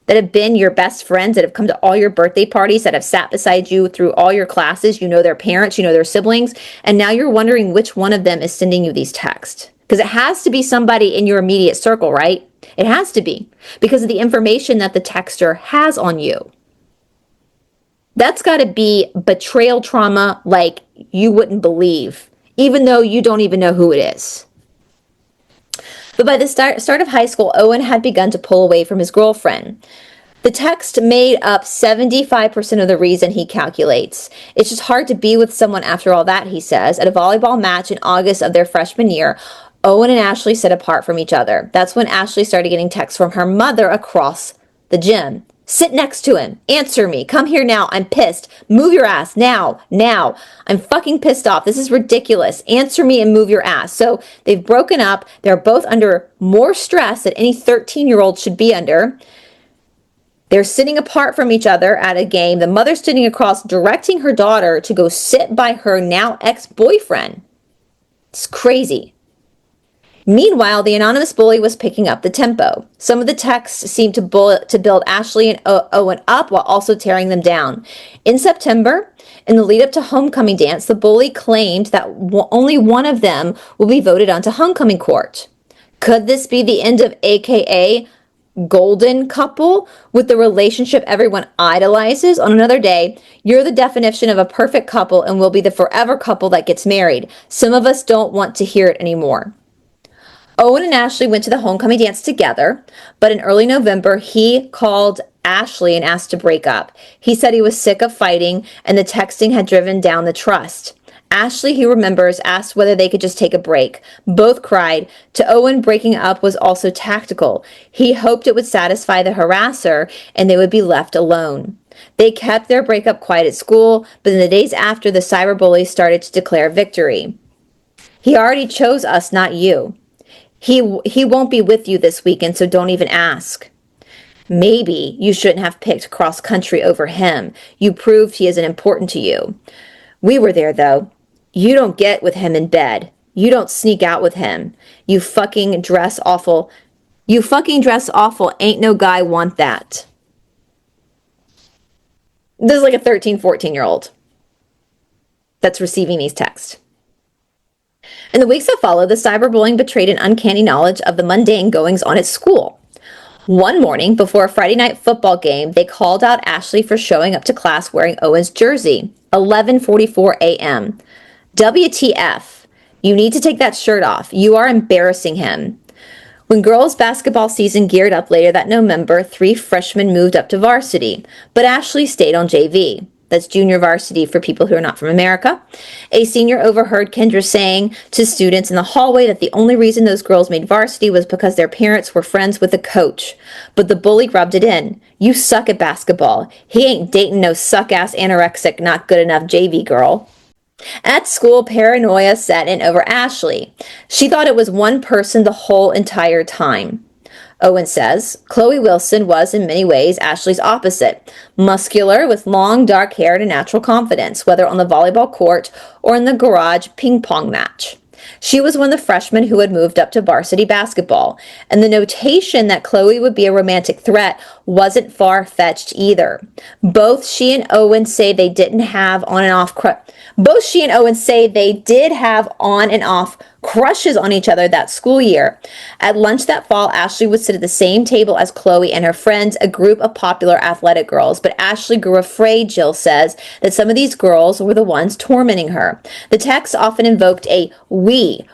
that have been your best friends, that have come to all your birthday parties, that have sat beside you through all your classes. You know their parents, you know their siblings, and now you're wondering which one of them is sending you these texts. Because it has to be somebody in your immediate circle, right? It has to be, because of the information that the texter has on you. That's got to be betrayal trauma like you wouldn't believe, even though you don't even know who it is. But by the start of high school, Owen had begun to pull away from his girlfriend. The text made up 75% of the reason, he calculates. It's just hard to be with someone after all that, he says. At a volleyball match in August of their freshman year, Owen and Ashley sit apart from each other. That's when Ashley started getting texts from her mother across the gym. Sit next to him. Answer me. Come here now. I'm pissed. Move your ass. Now. Now. I'm fucking pissed off. This is ridiculous. Answer me and move your ass. So they've broken up. They're both under more stress than any 13-year-old should be under. They're sitting apart from each other at a game. The mother's sitting across, directing her daughter to go sit by her now ex-boyfriend. It's crazy. Meanwhile, the anonymous bully was picking up the tempo. Some of the texts seemed to build Ashley and Owen up while also tearing them down. In September, in the lead up to homecoming dance, the bully claimed that only one of them will be voted onto homecoming court. Could this be the end of AKA golden couple, with the relationship everyone idolizes? On another day, you're the definition of a perfect couple and will be the forever couple that gets married. Some of us don't want to hear it anymore. Owen and Ashley went to the homecoming dance together, but in early November, he called Ashley and asked to break up. He said he was sick of fighting and the texting had driven down the trust. Ashley, he remembers, asked whether they could just take a break. Both cried. To Owen, breaking up was also tactical. He hoped it would satisfy the harasser and they would be left alone. They kept their breakup quiet at school, but in the days after, the cyberbully started to declare victory. He already chose us, not you. He won't be with you this weekend, so don't even ask. Maybe you shouldn't have picked cross country over him. You proved he isn't important to you. We were there, though. You don't get with him in bed. You don't sneak out with him. You fucking dress awful. You fucking dress awful. Ain't no guy want that. This is like a 13, 14-year-old that's receiving these texts. In the weeks that followed, the cyberbullying betrayed an uncanny knowledge of the mundane goings on at school. One morning, before a Friday night football game, they called out Ashley for showing up to class wearing Owen's jersey. 11:44 a.m. WTF. You need to take that shirt off. You are embarrassing him. When girls' basketball season geared up later that November, 3 freshmen moved up to varsity, but Ashley stayed on JV. That's junior varsity for people who are not from America. A senior overheard Kendra saying to students in the hallway that the only reason those girls made varsity was because their parents were friends with the coach. But the bully rubbed it in. You suck at basketball. He ain't dating no suck-ass anorexic, not good enough JV girl. At school, paranoia set in over Ashley. She thought it was one person the whole entire time. Owen says, Chloe Wilson was in many ways Ashley's opposite, muscular with long dark hair and a natural confidence, whether on the volleyball court or in the garage ping pong match. She was one of the freshmen who had moved up to varsity basketball, and the notation that Chloe would be a romantic threat wasn't far-fetched either. Both she and Owen say they didn't have on and off Both she and Owen say they did have on and off crushes on each other that school year. At lunch that fall, Ashley would sit at the same table as Chloe and her friends, a group of popular athletic girls. But Ashley grew afraid, Jill says, that some of these girls were the ones tormenting her. The text often invoked a we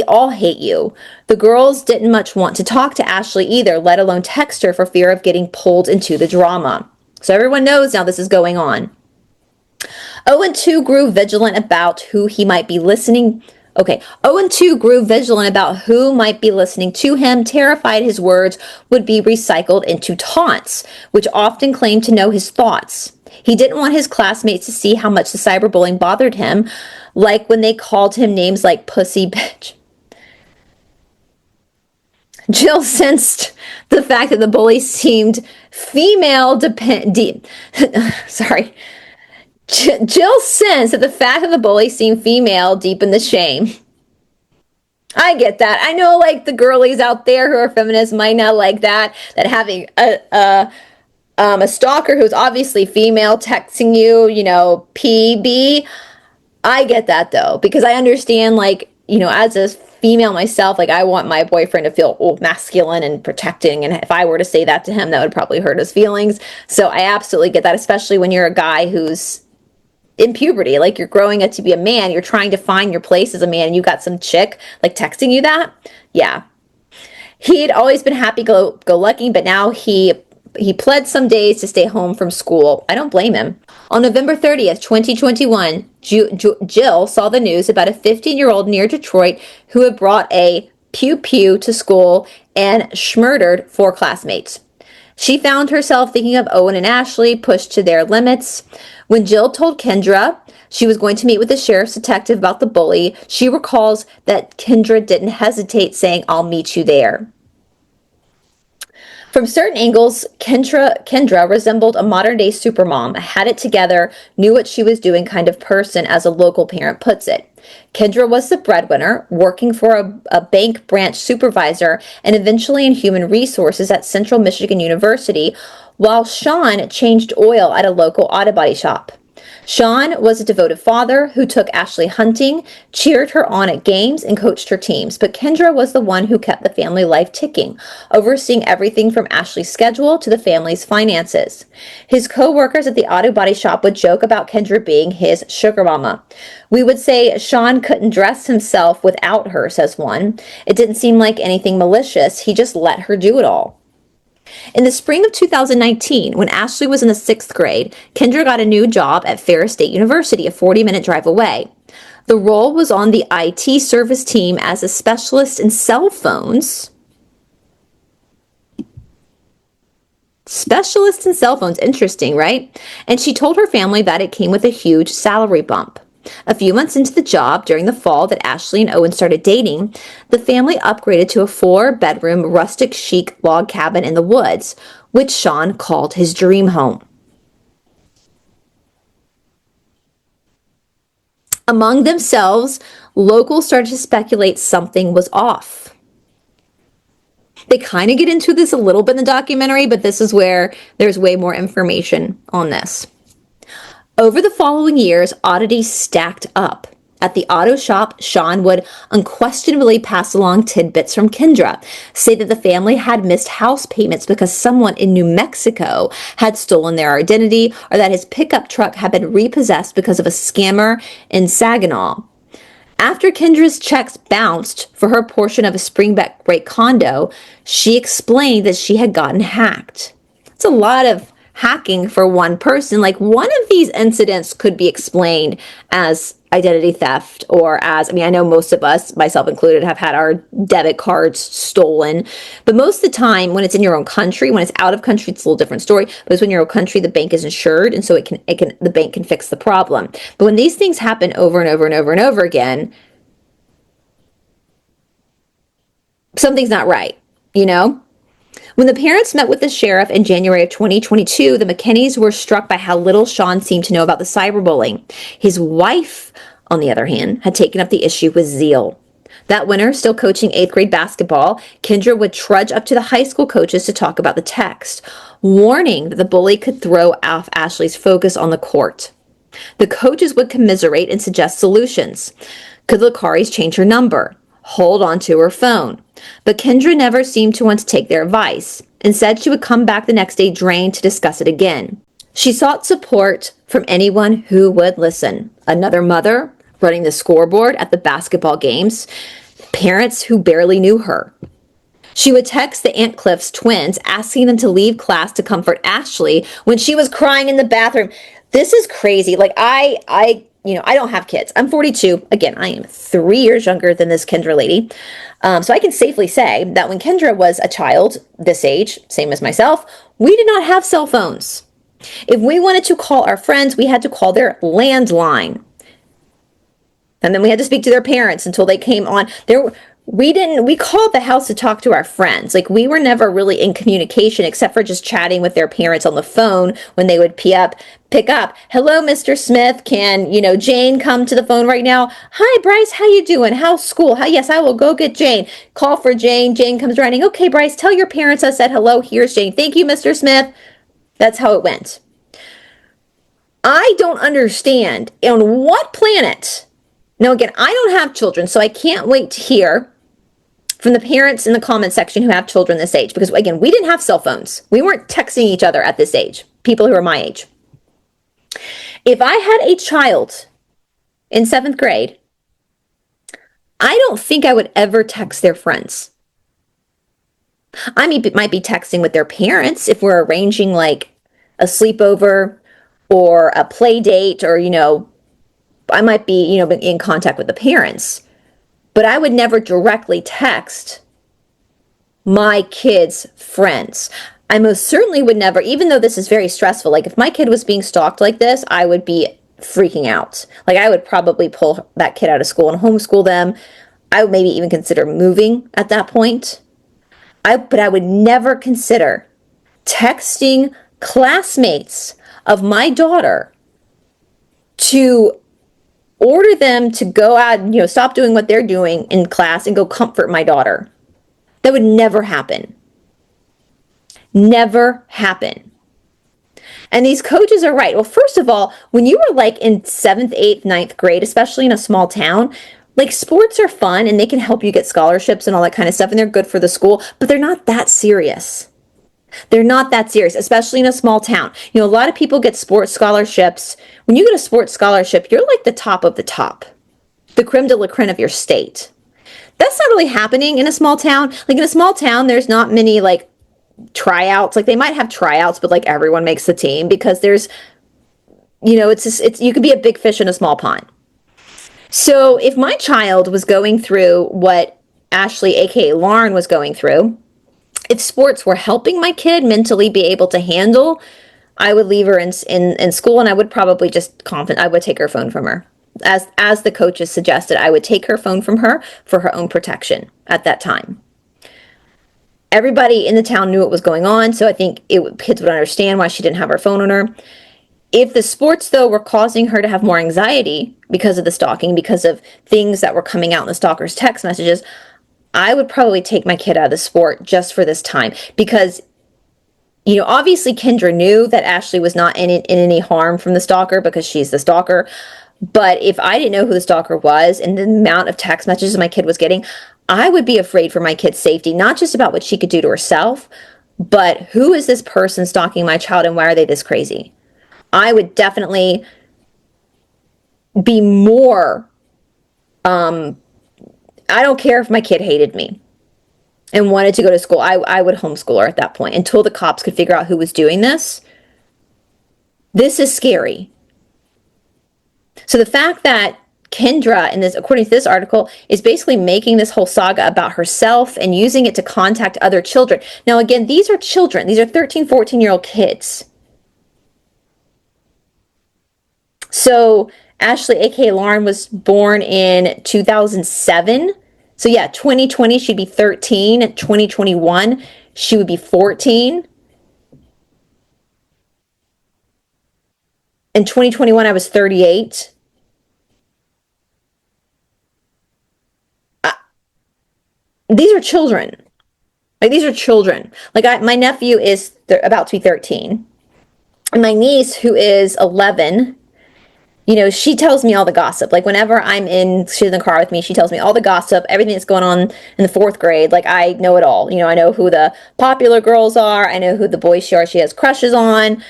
all hate you. The girls didn't much want to talk to Ashley either, let alone text her for fear of getting pulled into the drama. So everyone knows now this is going on. Owen too grew vigilant about who he might be listening. Owen too grew vigilant about who might be listening to him, terrified his words would be recycled into taunts, which often claimed to know his thoughts. He didn't want his classmates to see how much the cyberbullying bothered him, like when they called him names like pussy bitch. Jill sensed the fact that the bully seemed female sorry. Jill sensed that the fact that the bully seemed female deepened the shame. I get that. I know, like, the girlies out there who are feminists might not like that having a stalker who's obviously female texting you, PB. I get that, though, because I understand, like, as a female myself, like, I want my boyfriend to feel masculine and protecting, and if I were to say that to him, that would probably hurt his feelings. So I absolutely get that, especially when you're a guy who's in puberty, like you're growing up to be a man, you're trying to find your place as a man, and you got some chick like texting you that. Yeah. He'd always been happy-go-lucky, but now he pled some days to stay home from school. I don't blame him. On November 30th, 2021, Jill saw the news about a 15-year-old near Detroit who had brought a pew-pew to school and schmurdered 4 classmates. She found herself thinking of Owen and Ashley, pushed to their limits. When Jill told Kendra she was going to meet with the sheriff's detective about the bully, she recalls that Kendra didn't hesitate, saying, "I'll meet you there." From certain angles, Kendra resembled a modern-day supermom, a had it together, knew what she was doing kind of person, as a local parent puts it. Kendra was the breadwinner, working for a bank branch supervisor and eventually in human resources at Central Michigan University, while Sean changed oil at a local auto body shop. Sean was a devoted father who took Ashley hunting, cheered her on at games, and coached her teams. But Kendra was the one who kept the family life ticking, overseeing everything from Ashley's schedule to the family's finances. His co-workers at the auto body shop would joke about Kendra being his sugar mama. "We would say Sean couldn't dress himself without her," says one. "It didn't seem like anything malicious. He just let her do it all." In the spring of 2019, when Ashley was in the 6th grade, Kendra got a new job at Ferris State University, a 40-minute drive away. The role was on the IT service team as a specialist in cell phones. Specialist in cell phones, interesting, right? And she told her family that it came with a huge salary bump. A few months into the job, during the fall that Ashley and Owen started dating, the family upgraded to a 4-bedroom, rustic chic log cabin in the woods, which Sean called his dream home. Among themselves, locals started to speculate something was off. They kind of get into this a little bit in the documentary, but this is where there's way more information on this. Over the following years, oddities stacked up. At the auto shop, Sean would unquestionably pass along tidbits from Kendra, say that the family had missed house payments because someone in New Mexico had stolen their identity, or that his pickup truck had been repossessed because of a scammer in Saginaw. After Kendra's checks bounced for her portion of a Spring Break condo, she explained that she had gotten hacked. It's a lot of hacking for one person. Like, one of these incidents could be explained as identity theft, or as, I know most of us, myself included, have had our debit cards stolen. But most of the time, when it's in your own country, when it's out of country, it's a little different story. But it's when you're in your own country, the bank is insured, and so the bank can fix the problem. But when these things happen over and over and over and over again, something's not right, When the parents met with the sheriff in January of 2022, the McKinneys were struck by how little Sean seemed to know about the cyberbullying. His wife, on the other hand, had taken up the issue with zeal. That winter, still coaching 8th grade basketball, Kendra would trudge up to the high school coaches to talk about the text, warning that the bully could throw off Ashley's focus on the court. The coaches would commiserate and suggest solutions. Could Lakari's change her number? Hold on to her phone? But Kendra never seemed to want to take their advice. Instead, she would come back the next day drained to discuss it again. She sought support from anyone who would listen. Another mother running the scoreboard at the basketball games, parents who barely knew her. She would text the Aunt Cliff's twins, asking them to leave class to comfort Ashley when she was crying in the bathroom. This is crazy. Like I don't have kids. I'm 42. Again, I am 3 years younger than this Kendra lady. So I can safely say that when Kendra was a child, this age, same as myself, we did not have cell phones. If we wanted to call our friends, we had to call their landline. And then we had to speak to their parents until they came on. We called the house to talk to our friends. Like, we were never really in communication except for just chatting with their parents on the phone when they would pick up. Hello, Mr. Smith. Can, Jane come to the phone right now? Hi, Bryce. How you doing? How's school? Yes, I will go get Jane. Call for Jane. Jane comes running. Okay, Bryce, tell your parents I said hello. Here's Jane. Thank you, Mr. Smith. That's how it went. I don't understand on what planet. Now, again, I don't have children, so I can't wait to hear from the parents in the comment section who have children this age. Because, again, we didn't have cell phones. We weren't texting each other at this age, people who are my age. If I had a child in 7th grade, I don't think I would ever text their friends. I might be texting with their parents if we're arranging like a sleepover or a play date, or, I might be, in contact with the parents. But I would never directly text my kids' friends. I most certainly would never, even though this is very stressful, like if my kid was being stalked like this, I would be freaking out. Like, I would probably pull that kid out of school and homeschool them. I would maybe even consider moving at that point. But I would never consider texting classmates of my daughter to order them to go out and, stop doing what they're doing in class and go comfort my daughter. That would never happen. Never happen. And these coaches are right. Well, first of all, when you were like in 7th, 8th, 9th grade, especially in a small town, like, sports are fun and they can help you get scholarships and all that kind of stuff, and they're good for the school, but they're not that serious. They're not that serious, especially in a small town. A lot of people get sports scholarships. When you get a sports scholarship, you're like the top of the top, the creme de la creme of your state. That's not really happening in a small town. Like, in a small town, there's not many like tryouts. Like, they might have tryouts, but like everyone makes the team because there's, it's you could be a big fish in a small pond. So if my child was going through what Ashley, aka Lauren, was going through, if sports were helping my kid mentally be able to handle, I would leave her in school, and I would probably I would take her phone from her. As the coaches suggested, I would take her phone from her for her own protection at that time. Everybody in the town knew what was going on, so I think kids would understand why she didn't have her phone on her. If the sports, though, were causing her to have more anxiety because of the stalking, because of things that were coming out in the stalker's text messages, I would probably take my kid out of the sport just for this time. Because, obviously Kendra knew that Ashley was not in any harm from the stalker because she's the stalker. But if I didn't know who the stalker was and the amount of text messages my kid was getting, I would be afraid for my kid's safety, not just about what she could do to herself, but who is this person stalking my child and why are they this crazy? I would definitely be more, I don't care if my kid hated me and wanted to go to school. I would homeschool her at that point until the cops could figure out who was doing this. This is scary. So the fact that Kendra, according to this article, is basically making this whole saga about herself and using it to contact other children. Now, again, these are children. These are 13, 14-year-old kids. So Ashley, aka Lauren, was born in 2007. So yeah, 2020, she'd be 13. 2021, she would be 14. In 2021, I was 38. These are children. Like, these are children. Like, my nephew is about to be 13. And my niece, who is 11, She tells me all the gossip. Like whenever she's in the car with me, she tells me all the gossip, everything that's going on in the fourth grade. Like I know it all. I know who the popular girls are. I know who the boys she has crushes on.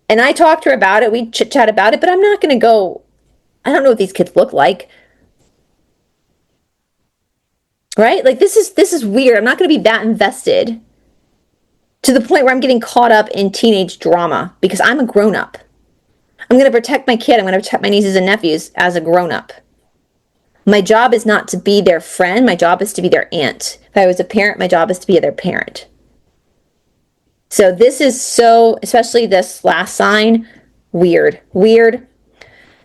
And I talk to her about it. We chit chat about it, but I'm not going to go, I don't know what these kids look like. Right? Like this is weird. I'm not going to be that invested to the point where I'm getting caught up in teenage drama because I'm a grown up. I'm going to protect my kid. I'm going to protect my nieces and nephews as a grown up. My job is not to be their friend. My job is to be their aunt. If I was a parent, my job is to be their parent. So this is especially this last sign, weird.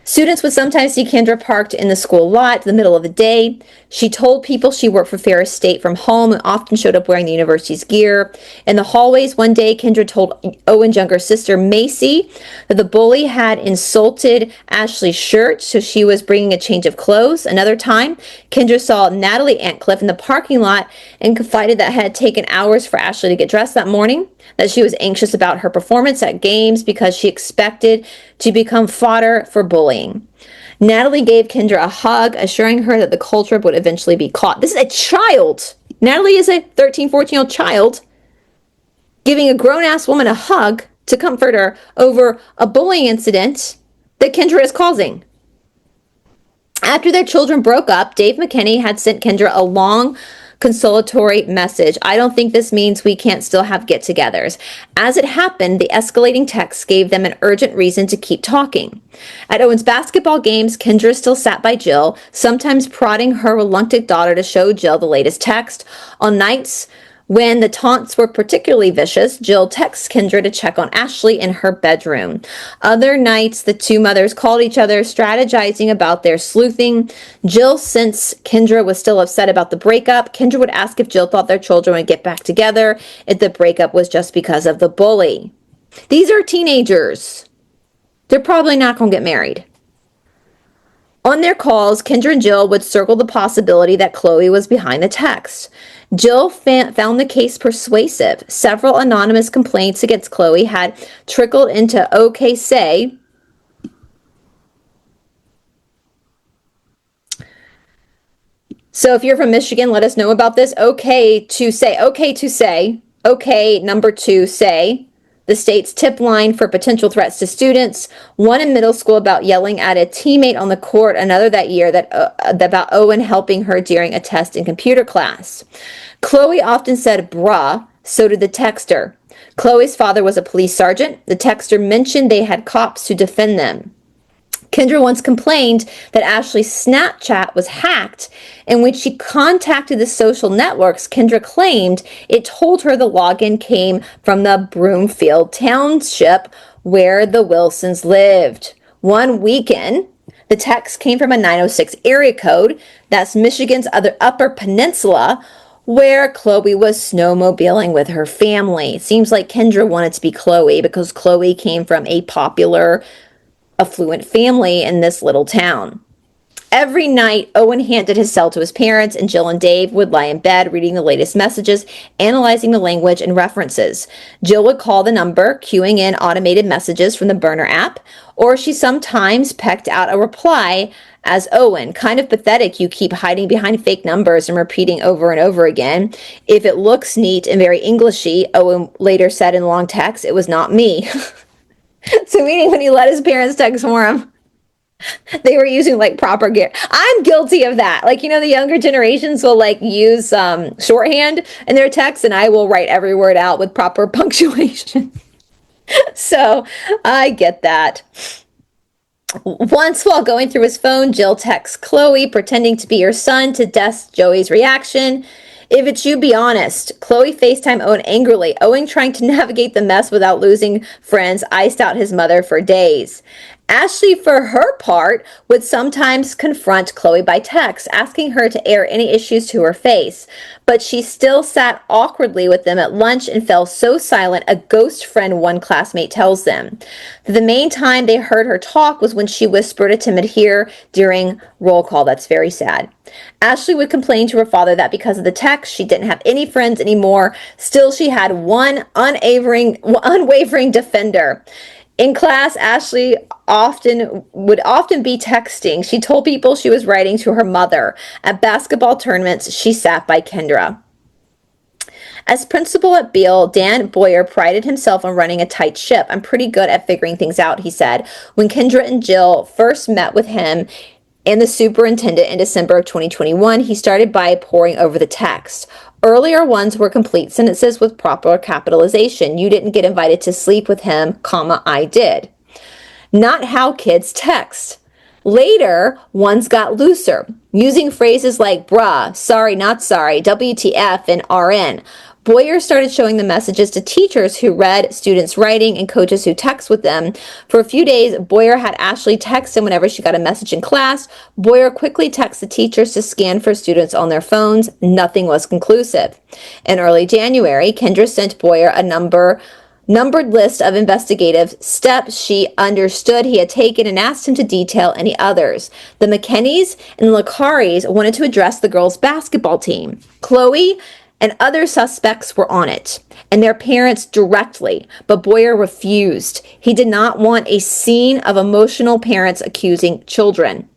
Students would sometimes see Kendra parked in the school lot in the middle of the day. She told people she worked for Ferris State from home and often showed up wearing the university's gear. In the hallways one day, Kendra told Owen's younger sister, Macy, that the bully had insulted Ashley's shirt, so she was bringing a change of clothes. Another time, Kendra saw Natalie Antcliffe in the parking lot and confided that it had taken hours for Ashley to get dressed that morning, that she was anxious about her performance at games because she expected to become fodder for bullying. Natalie gave Kendra a hug, assuring her that the culprit would eventually be caught. This is a child. Natalie is a 13, 14-year-old child giving a grown-ass woman a hug to comfort her over a bullying incident that Kendra is causing. After their children broke up, Dave McKinney had sent Kendra a long consolatory message. I don't think this means we can't still have get-togethers. As it happened, the escalating text gave them an urgent reason to keep talking. At Owen's basketball games, Kendra still sat by Jill, sometimes prodding her reluctant daughter to show Jill the latest text. On nights when the taunts were particularly vicious, Jill texts Kendra to check on Ashley in her bedroom. Other nights, the two mothers called each other, strategizing about their sleuthing. Jill, since Kendra was still upset about the breakup, Kendra would ask if Jill thought their children would get back together if the breakup was just because of the bully. These are teenagers. They're probably not going to get married. On their calls, Kendra and Jill would circle the possibility that Chloe was behind the text. Jill found the case persuasive. Several anonymous complaints against Chloe had trickled into OK Say. So if you're from Michigan, let us know about this. OK to say, OK number 2 say. The state's tip line for potential threats to students. One in middle school about yelling at a teammate on the court. Another that year about Owen helping her during a test in computer class. Chloe often said bruh, so did the texter. Chloe's father was a police sergeant. The texter mentioned they had cops to defend them. Kendra once complained that Ashley's Snapchat was hacked, and when she contacted the social networks, Kendra claimed it told her the login came from the Broomfield Township where the Wilsons lived. One weekend, the text came from a 906 area code. That's Michigan's Upper Peninsula, where Chloe was snowmobiling with her family. It seems like Kendra wanted to be Chloe because Chloe came from a popular, affluent family in this little town. Every night, Owen handed his cell to his parents, and Jill and Dave would lie in bed reading the latest messages, analyzing the language and references. Jill would call the number, queuing in automated messages from the burner app, or she sometimes pecked out a reply as Owen. Kind of pathetic you keep hiding behind fake numbers and repeating over and over again. If it looks neat and very Englishy, Owen later said in long text, it was not me. So meaning when he let his parents text for him, they were using like proper gear. I'm guilty of that. Like, the younger generations will like use shorthand in their texts, and I will write every word out with proper punctuation. So I get that. Once while going through his phone, Jill texts Chloe, pretending to be her son to test Joey's reaction. If it's you, be honest. Chloe FaceTimed Owen angrily. Owen, trying to navigate the mess without losing friends, iced out his mother for days. Ashley, for her part, would sometimes confront Chloe by text, asking her to air any issues to her face. But she still sat awkwardly with them at lunch and fell so silent, a ghost friend, one classmate tells them. The main time they heard her talk was when she whispered a timid "here" during roll call. That's very sad. Ashley would complain to her father that because of the text, she didn't have any friends anymore. Still, she had one unwavering defender. In class, Ashley would often be texting. She told people she was writing to her mother. At basketball tournaments, she sat by Kendra. As principal at Beale, Dan Boyer prided himself on running a tight ship. I'm pretty good at figuring things out, he said. When Kendra and Jill first met with him and the superintendent in December of 2021, he started by poring over the text. Earlier ones were complete sentences with proper capitalization. You didn't get invited to sleep with him, comma, I did. Not how kids text. Later, ones got looser, using phrases like bruh, sorry, not sorry, WTF, and RN. Boyer started showing the messages to teachers who read students' writing and coaches who text with them. For a few days, Boyer had Ashley text him whenever she got a message in class. Boyer quickly texted teachers to scan for students on their phones. Nothing was conclusive. In early January, Kendra sent Boyer a numbered list of investigative steps she understood he had taken and asked him to detail any others. The McKennies and the Lacaris wanted to address the girls' basketball team. Chloe and other suspects were on it, and their parents directly, but Boyer refused. He did not want a scene of emotional parents accusing children.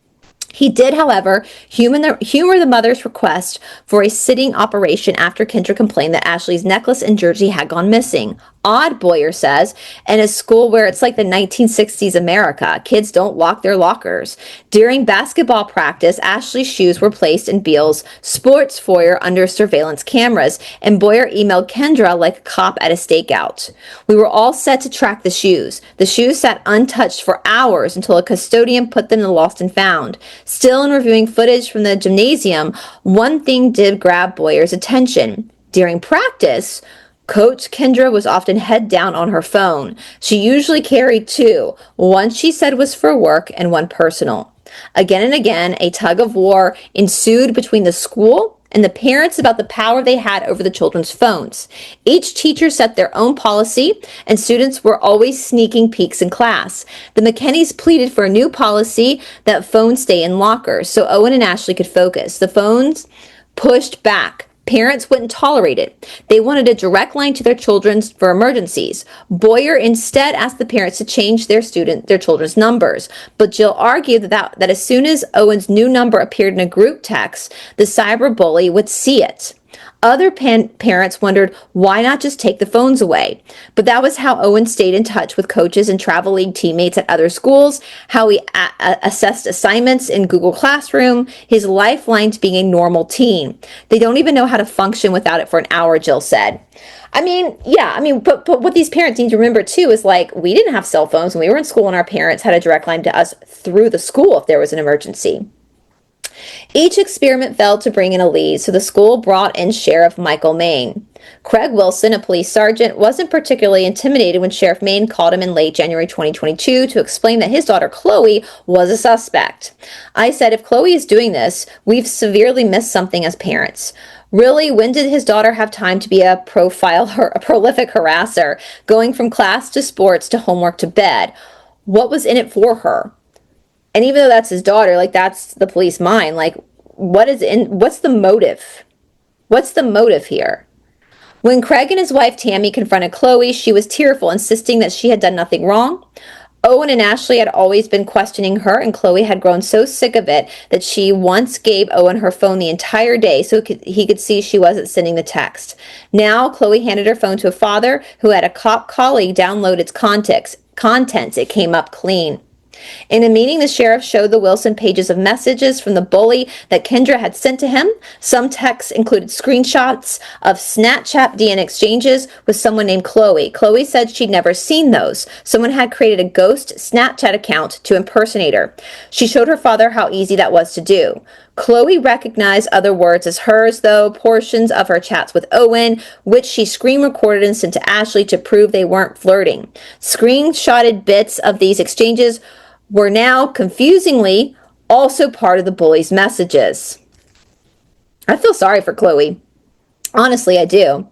He did, however, humor the mother's request for a sitting operation after Kendra complained that Ashley's necklace and jersey had gone missing. Odd, Boyer says, in a school where it's like the 1960s America. Kids don't lock their lockers. During basketball practice, Ashley's shoes were placed in Beale's sports foyer under surveillance cameras, and Boyer emailed Kendra like a cop at a stakeout. We were all set to track the shoes. The shoes sat untouched for hours until a custodian put them in the lost and found. Still, in reviewing footage from the gymnasium, one thing did grab Boyer's attention. During practice, Coach Kendra was often head down on her phone. She usually carried two. One she said was for work and one personal. Again and again, a tug of war ensued between the school and the parents about the power they had over the children's phones. Each teacher set their own policy, and students were always sneaking peeks in class. The McKennies pleaded for a new policy that phones stay in lockers so Owen and Ashley could focus. The phones pushed back. Parents wouldn't tolerate it. They wanted a direct line to their children for emergencies. Boyer instead asked the parents to change their children's numbers. But Jill argued that as soon as Owen's new number appeared in a group text, the cyber bully would see it. Other parents wondered why not just take the phones away. But that was how Owen stayed in touch with coaches and travel league teammates at other schools, how he assessed assignments in Google Classroom, his lifeline to being a normal teen. They don't even know how to function without it for an hour, Jill said. But what these parents need to remember too is like, we didn't have cell phones when we were in school, and our parents had a direct line to us through the school if there was an emergency. Each experiment failed to bring in a lead, so the school brought in Sheriff Michael Maine. Craig Wilson, a police sergeant, wasn't particularly intimidated when Sheriff Maine called him in late January 2022 to explain that his daughter Chloe was a suspect. I said, if Chloe is doing this, we've severely missed something as parents. Really, when did his daughter have time to be a prolific harasser, going from class to sports to homework to bed? What was in it for her? And even though that's his daughter, like, that's the police mind. Like, what's the motive? What's the motive here? When Craig and his wife Tammy confronted Chloe, she was tearful, insisting that she had done nothing wrong. Owen and Ashley had always been questioning her, and Chloe had grown so sick of it that she once gave Owen her phone the entire day so he could see she wasn't sending the text. Now, Chloe handed her phone to a father who had a cop colleague download its contents. It came up clean. In a meeting, the sheriff showed the Wilson pages of messages from the bully that Kendra had sent to him. Some texts included screenshots of Snapchat DNA exchanges with someone named Chloe. Chloe said she'd never seen those. Someone had created a ghost Snapchat account to impersonate her. She showed her father how easy that was to do. Chloe recognized other words as hers, though, portions of her chats with Owen, which she screen recorded and sent to Ashley to prove they weren't flirting. Screenshotted bits of these exchanges were now, confusingly, also part of the bully's messages. I feel sorry for Chloe. Honestly, I do.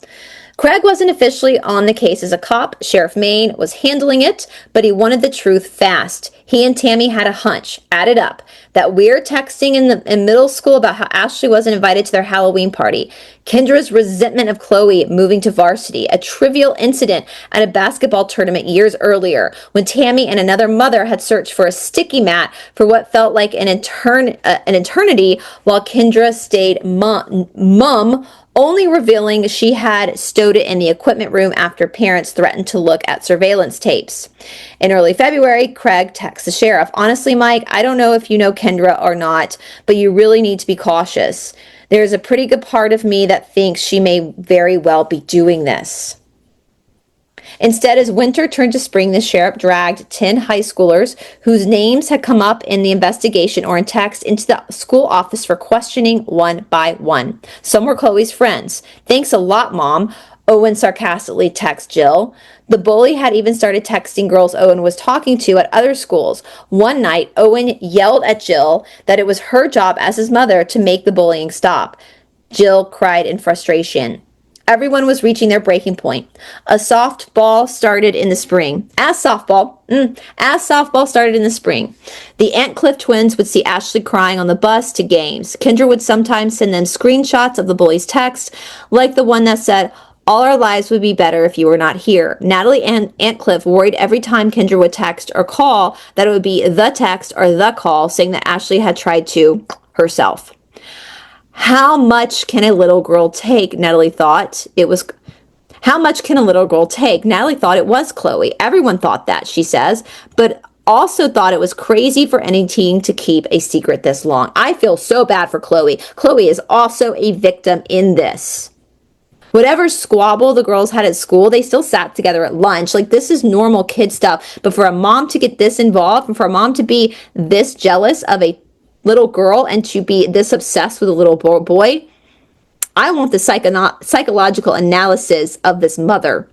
Craig wasn't officially on the case as a cop. Sheriff Maine was handling it, but he wanted the truth fast. He and Tammy had a hunch, added up, that weird texting in middle school about how Ashley wasn't invited to their Halloween party, Kendra's resentment of Chloe moving to varsity, a trivial incident at a basketball tournament years earlier when Tammy and another mother had searched for a sticky mat for what felt like an eternity while Kendra stayed mum, only revealing she had stowed it in the equipment room after parents threatened to look at surveillance tapes. In early February, Craig texts the sheriff, "Honestly, Mike, I don't know if you know Kendra or not, but you really need to be cautious. There's a pretty good part of me that thinks she may very well be doing this." Instead, as winter turned to spring, the sheriff dragged 10 high schoolers whose names had come up in the investigation or in text into the school office for questioning one by one. Some were Chloe's friends. "Thanks a lot, Mom," Owen sarcastically texted Jill. The bully had even started texting girls Owen was talking to at other schools. One night, Owen yelled at Jill that it was her job as his mother to make the bullying stop. Jill cried in frustration. Everyone was reaching their breaking point. As softball started in the spring, the Aunt Cliff twins would see Ashley crying on the bus to games. Kendra would sometimes send them screenshots of the bully's text, like the one that said, "All our lives would be better if you were not here." Natalie and Aunt Cliff worried every time Kendra would text or call that it would be the text or the call saying that Ashley had tried to herself. How much can a little girl take? Natalie thought it was Chloe. Everyone thought that, she says, but also thought it was crazy for any teen to keep a secret this long. I feel so bad for Chloe. Chloe is also a victim in this. Whatever squabble the girls had at school, they still sat together at lunch. Like, this is normal kid stuff. But for a mom to get this involved and for a mom to be this jealous of a little girl and to be this obsessed with a little boy, I want the psychological analysis of this mother.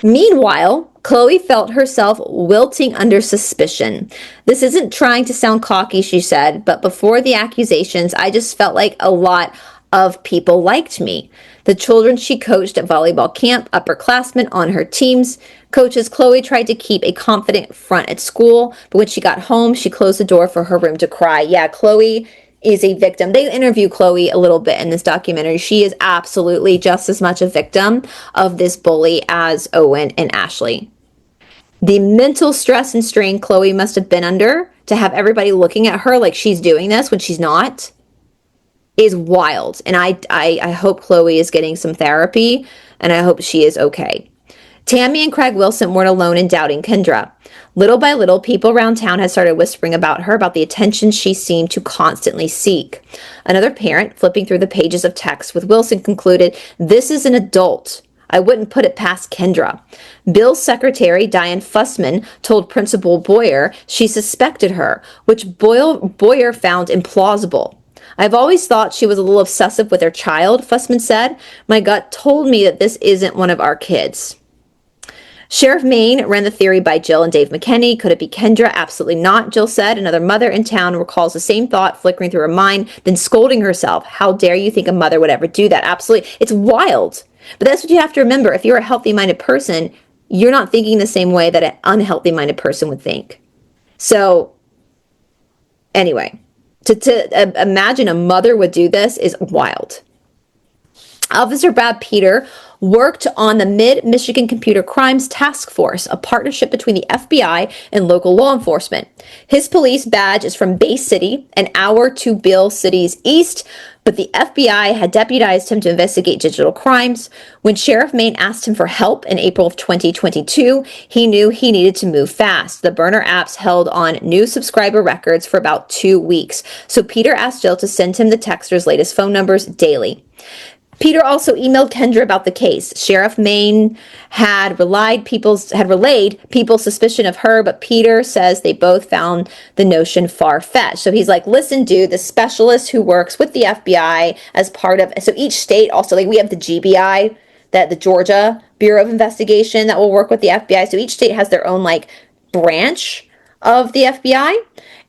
Meanwhile, Chloe felt herself wilting under suspicion. "This isn't trying to sound cocky," she said, "but before the accusations, I just felt like a lot of people liked me." The children she coached at volleyball camp, upperclassmen on her teams, coaches, Chloe tried to keep a confident front at school, but when she got home, she closed the door for her room to cry. Yeah, Chloe is a victim. They interview Chloe a little bit in this documentary. She is absolutely just as much a victim of this bully as Owen and Ashley. The mental stress and strain Chloe must have been under to have everybody looking at her like she's doing this when she's not is wild. And I hope Chloe is getting some therapy, and I hope she is okay. Tammy and Craig Wilson weren't alone in doubting Kendra. Little by little, people around town had started whispering about her, about the attention she seemed to constantly seek. Another parent, flipping through the pages of text with Wilson, concluded, "This is an adult. I wouldn't put it past Kendra." Bill's secretary, Diane Fussman, told Principal Boyer she suspected her, which Boyer found implausible. "I've always thought she was a little obsessive with her child," Fussman said. "My gut told me that this isn't one of our kids." Sheriff Maine ran the theory by Jill and Dave McKinney. Could it be Kendra? Absolutely not, Jill said. Another mother in town recalls the same thought flickering through her mind, then scolding herself. How dare you think a mother would ever do that? Absolutely. It's wild. But that's what you have to remember. If you're a healthy-minded person, you're not thinking the same way that an unhealthy-minded person would think. So, anyway, to imagine a mother would do this is wild. Officer Brad Peter worked on the Mid-Michigan Computer Crimes Task Force, a partnership between the FBI and local law enforcement. His police badge is from Bay City, an hour to Beale City's east, but the FBI had deputized him to investigate digital crimes. When Sheriff Maine asked him for help in April of 2022, he knew he needed to move fast. The burner apps held on new subscriber records for about 2 weeks, so Peter asked Jill to send him the texter's latest phone numbers daily. Peter also emailed Kendra about the case. Sheriff Maine had relayed people's suspicion of her, but Peter says they both found the notion far-fetched. So he's like, "Listen, dude, the specialist who works with the FBI as part of," so each state also, like we have the GBI, that the Georgia Bureau of Investigation that will work with the FBI. So each state has their own like branch of the FBI.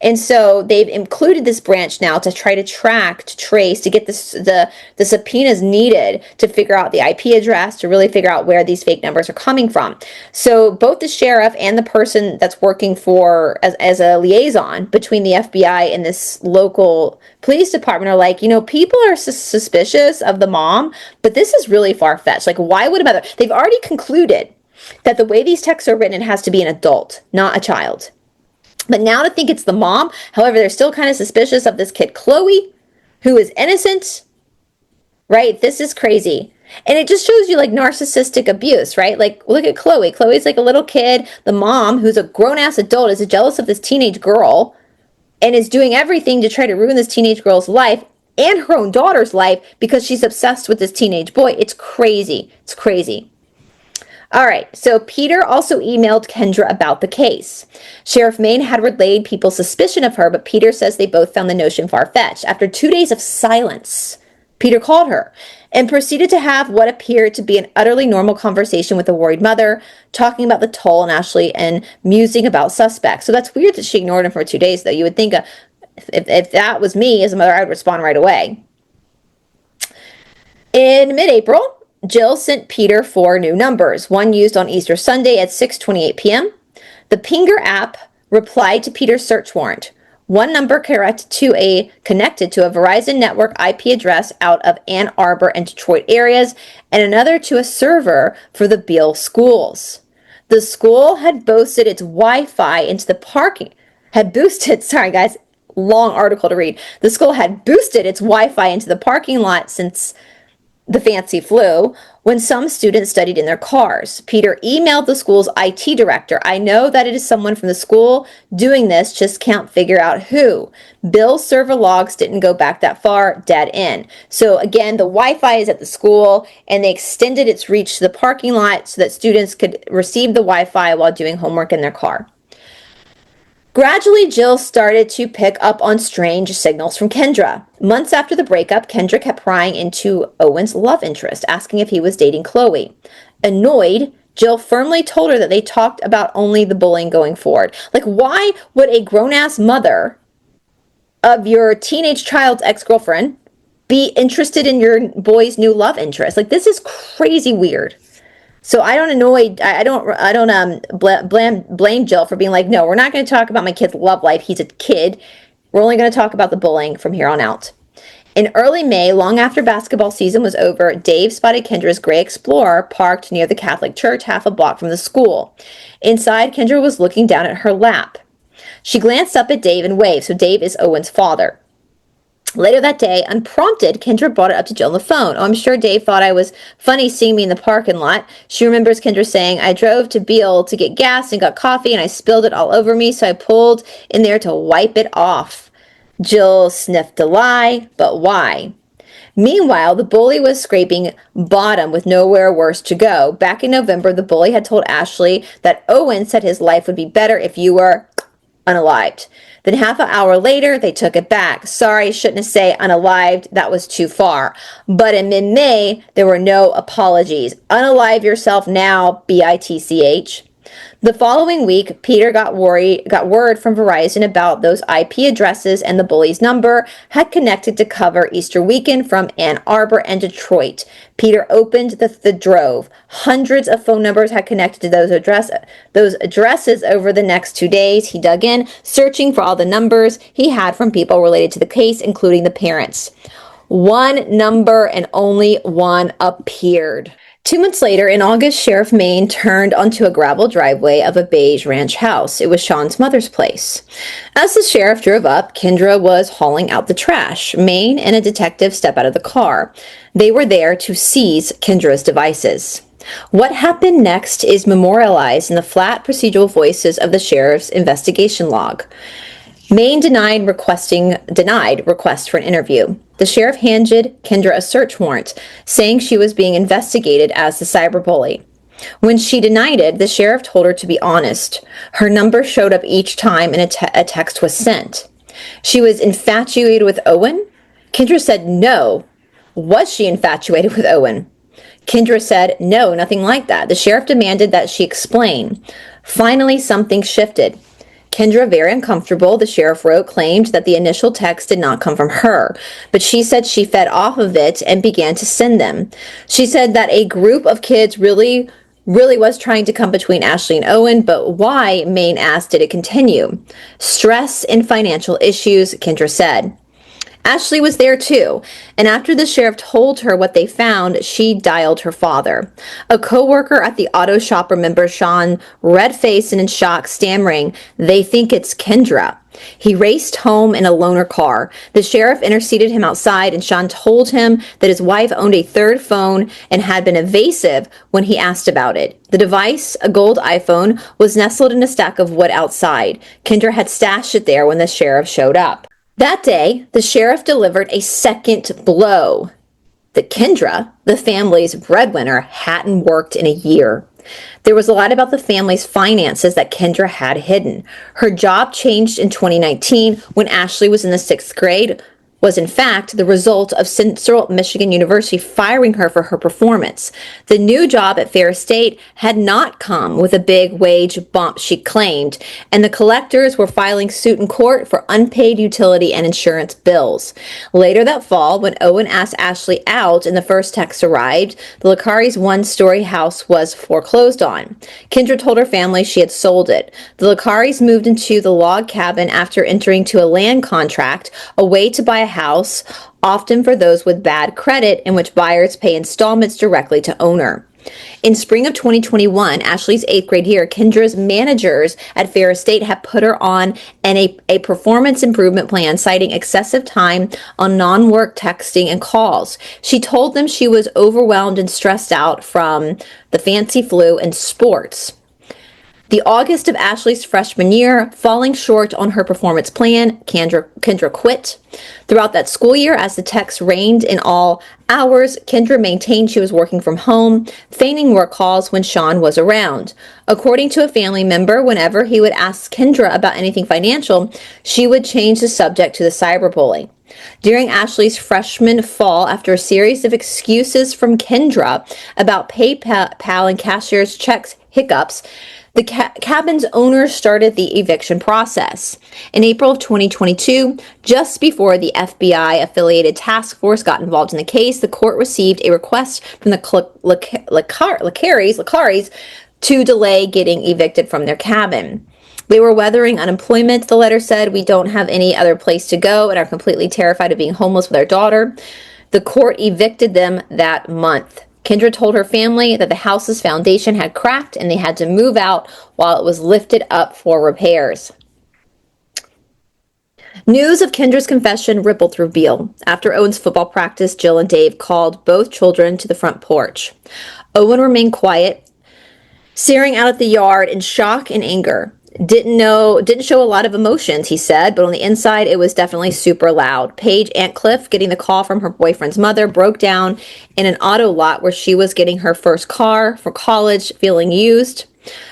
And so they've included this branch now to try to track, to trace, to get the subpoenas needed to figure out the IP address, to really figure out where these fake numbers are coming from. So both the sheriff and the person that's working for as a liaison between the FBI and this local police department are like, people are suspicious of the mom, but this is really far-fetched. Like, why would a mother? They've already concluded that the way these texts are written, it has to be an adult, not a child. But now to think it's the mom, however, they're still kind of suspicious of this kid, Chloe, who is innocent, right? This is crazy. And it just shows you like narcissistic abuse, right? Like, look at Chloe. Chloe's like a little kid. The mom, who's a grown-ass adult, is jealous of this teenage girl and is doing everything to try to ruin this teenage girl's life and her own daughter's life because she's obsessed with this teenage boy. It's crazy. It's crazy. All right, so Peter also emailed Kendra about the case. Sheriff Maine had relayed people's suspicion of her, but Peter says they both found the notion far-fetched. After 2 days of silence, Peter called her and proceeded to have what appeared to be an utterly normal conversation with a worried mother, talking about the toll on Ashley and musing about suspects. So that's weird that she ignored him for 2 days, though. You would think if that was me as a mother, I would respond right away. In mid-April, Jill sent Peter 4 new numbers, one used on Easter Sunday at 6:28 p.m. The Pinger app replied to Peter's search warrant. One number connected to a Verizon network IP address out of Ann Arbor and Detroit areas, and another to a server for the Beale schools. The school had boosted its Wi-Fi into the parking, sorry guys, long article to read. The school had boosted its Wi-Fi into the parking lot since the fancy flu when some students studied in their cars. Peter emailed the school's IT director. I know that it is someone from the school doing this, just can't figure out who. Bill's server logs didn't go back that far, dead end. So again, the Wi-Fi is at the school and they extended its reach to the parking lot so that students could receive the Wi-Fi while doing homework in their car. Gradually, Jill started to pick up on strange signals from Kendra. Months after the breakup, Kendra kept prying into Owen's love interest, asking if he was dating Chloe. Annoyed, Jill firmly told her that they talked about only the bullying going forward. Like, why would a grown-ass mother of your teenage child's ex-girlfriend be interested in your boy's new love interest? Like, this is crazy weird. So I don't blame Jill for being like, no, we're not going to talk about my kid's love life. He's a kid. We're only going to talk about the bullying from here on out. In early May, long after basketball season was over, Dave spotted Kendra's gray Explorer parked near the Catholic church half a block from the school. Inside, Kendra was looking down at her lap. She glanced up at Dave and waved, so Dave is Owen's father. Later that day, unprompted, Kendra brought it up to Jill on the phone. Oh, I'm sure Dave thought I was funny seeing me in the parking lot. She remembers Kendra saying, I drove to Beale to get gas and got coffee, and I spilled it all over me, so I pulled in there to wipe it off. Jill sniffed a lie, but why? Meanwhile, the bully was scraping bottom with nowhere worse to go. Back in November, the bully had told Ashley that Owen said his life would be better if you were unalived. Then half an hour later, they took it back. Sorry, shouldn't have said unalived. That was too far. But in mid-May, there were no apologies. Unalive yourself now, BITCH. The following week, Peter got word from Verizon about those IP addresses, and the bully's number had connected to cover Easter weekend from Ann Arbor and Detroit. Peter opened the drove. Hundreds of phone numbers had connected to those addresses over the next 2 days. He dug in, searching for all the numbers he had from people related to the case, including the parents. One number and only one appeared. 2 months later, in August, Sheriff Maine turned onto a gravel driveway of a beige ranch house. It was Sean's mother's place. As the sheriff drove up, Kendra was hauling out the trash. Maine and a detective step out of the car. They were there to seize Kendra's devices. What happened next is memorialized in the flat procedural voices of the sheriff's investigation log. Maine denied request for an interview. The sheriff handed Kendra a search warrant, saying she was being investigated as the cyberbully. When she denied it, the sheriff told her to be honest. Her number showed up each time and a text was sent. She was infatuated with Owen? Kendra said no. Was she infatuated with Owen? Kendra said no, nothing like that. The sheriff demanded that she explain. Finally, something shifted. Kendra, very uncomfortable, the sheriff wrote, claimed that the initial text did not come from her, but she said she fed off of it and began to send them. She said that a group of kids really was trying to come between Ashley and Owen, but why, Maine asked, did it continue? Stress and financial issues, Kendra said. Ashley was there too, and after the sheriff told her what they found, she dialed her father. A co-worker at the auto shop remembers Sean, red-faced and in shock, stammering, "They think it's Kendra." He raced home in a loaner car. The sheriff interceded him outside, and Sean told him that his wife owned a third phone and had been evasive when he asked about it. The device, a gold iPhone, was nestled in a stack of wood outside. Kendra had stashed it there when the sheriff showed up. That day, the sheriff delivered a second blow. That Kendra, the family's breadwinner, hadn't worked in a year. There was a lot about the family's finances that Kendra had hidden. Her job changed in 2019 when Ashley was in the 6th grade, was in fact the result of Central Michigan University firing her for her performance. The new job at Ferris State had not come with a big wage bump, she claimed, and the collectors were filing suit in court for unpaid utility and insurance bills. Later that fall, when Owen asked Ashley out and the first text arrived, the Licari's one-story house was foreclosed on. Kendra told her family she had sold it. The Licaris moved into the log cabin after entering to a land contract, a way to buy a house, often for those with bad credit, in which buyers pay installments directly to owner. In spring of 2021, Ashley's 8th grade year, Kendra's managers at Ferris State had put her on a performance improvement plan, citing excessive time on non-work texting and calls. She told them she was overwhelmed and stressed out from the fancy flu and sports. The August of Ashley's freshman year, falling short on her performance plan, Kendra quit. Throughout that school year, as the texts rained in all hours, Kendra maintained she was working from home, feigning work calls when Sean was around. According to a family member, whenever he would ask Kendra about anything financial, she would change the subject to the cyberbullying. During Ashley's freshman fall, after a series of excuses from Kendra about PayPal and cashier's checks hiccups, the cabin's owner started the eviction process. In April of 2022, just before the FBI-affiliated task force got involved in the case, the court received a request from the Licaris to delay getting evicted from their cabin. They were weathering unemployment, the letter said. "We don't have any other place to go and are completely terrified of being homeless with our daughter." The court evicted them that month. Kendra told her family that the house's foundation had cracked and they had to move out while it was lifted up for repairs. News of Kendra's confession rippled through Beale. After Owen's football practice, Jill and Dave called both children to the front porch. Owen remained quiet, staring out at the yard in shock and anger. Didn't show a lot of emotions, he said, but on the inside, it was definitely super loud. Paige Antcliffe, getting the call from her boyfriend's mother, broke down in an auto lot where she was getting her first car for college, feeling used.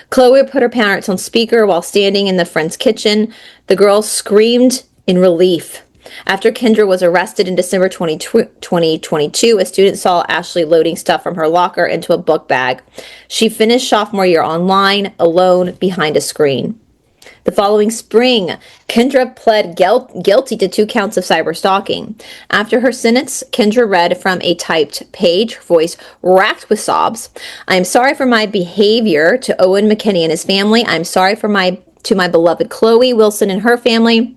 Chloe put her parents on speaker while standing in the friend's kitchen. The girls screamed in relief. After Kendra was arrested in December 2022, a student saw Ashley loading stuff from her locker into a book bag. She finished sophomore year online, alone behind a screen. The following spring, Kendra pled guilty to 2 counts of cyber stalking. After her sentence, Kendra read from a typed page, her voice racked with sobs. "I am sorry for my behavior to Owen McKinney and his family. I am sorry to my beloved Chloe Wilson and her family."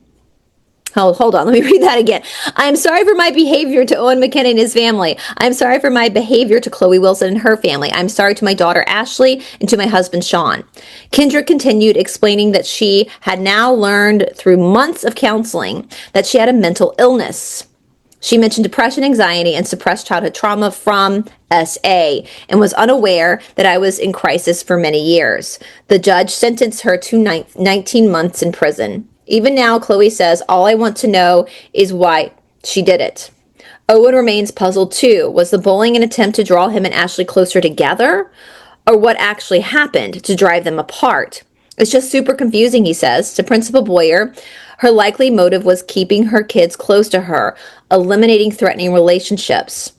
Hold on, let me read that again. "I am sorry for my behavior to Owen McKinney and his family. I am sorry for my behavior to Chloe Wilson and her family. I am sorry to my daughter Ashley and to my husband Sean." Kendra continued, explaining that she had now learned through months of counseling that she had a mental illness. She mentioned depression, anxiety, and suppressed childhood trauma from SA and was unaware that I was in crisis for many years. The judge sentenced her to 19 months in prison. Even now, Chloe says, "All I want to know is why she did it." Owen remains puzzled too. Was the bullying an attempt to draw him and Ashley closer together? Or what actually happened to drive them apart? "It's just super confusing," he says. To Principal Boyer, her likely motive was keeping her kids close to her, eliminating threatening relationships.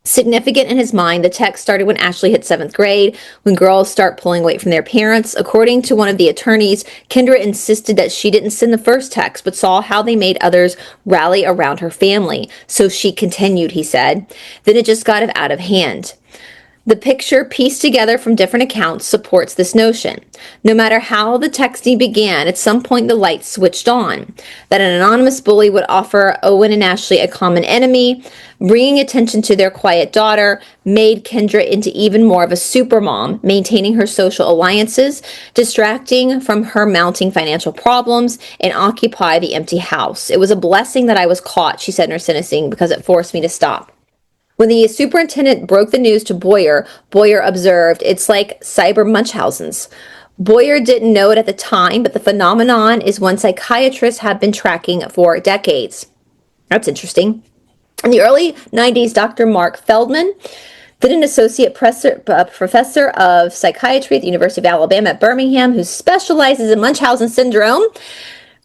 Significant in his mind, the text started when Ashley hit 7th grade, when girls start pulling away from their parents. According to one of the attorneys, Kendra insisted that she didn't send the first text, but saw how they made others rally around her family. So she continued, he said. Then it just got out of hand. The picture pieced together from different accounts supports this notion. No matter how the texting began, at some point the light switched on. That an anonymous bully would offer Owen and Ashley a common enemy, bringing attention to their quiet daughter, made Kendra into even more of a supermom, maintaining her social alliances, distracting from her mounting financial problems, and occupy the empty house. It was a blessing that I was caught, she said in her sentencing, because it forced me to stop. When the superintendent broke the news to Boyer, Boyer observed, "It's like cyber Munchausen's." Boyer didn't know it at the time, but the phenomenon is one psychiatrists have been tracking for decades. That's interesting. In the early 90s, Dr. Mark Feldman, then an associate professor of psychiatry at the University of Alabama at Birmingham, who specializes in Munchausen syndrome,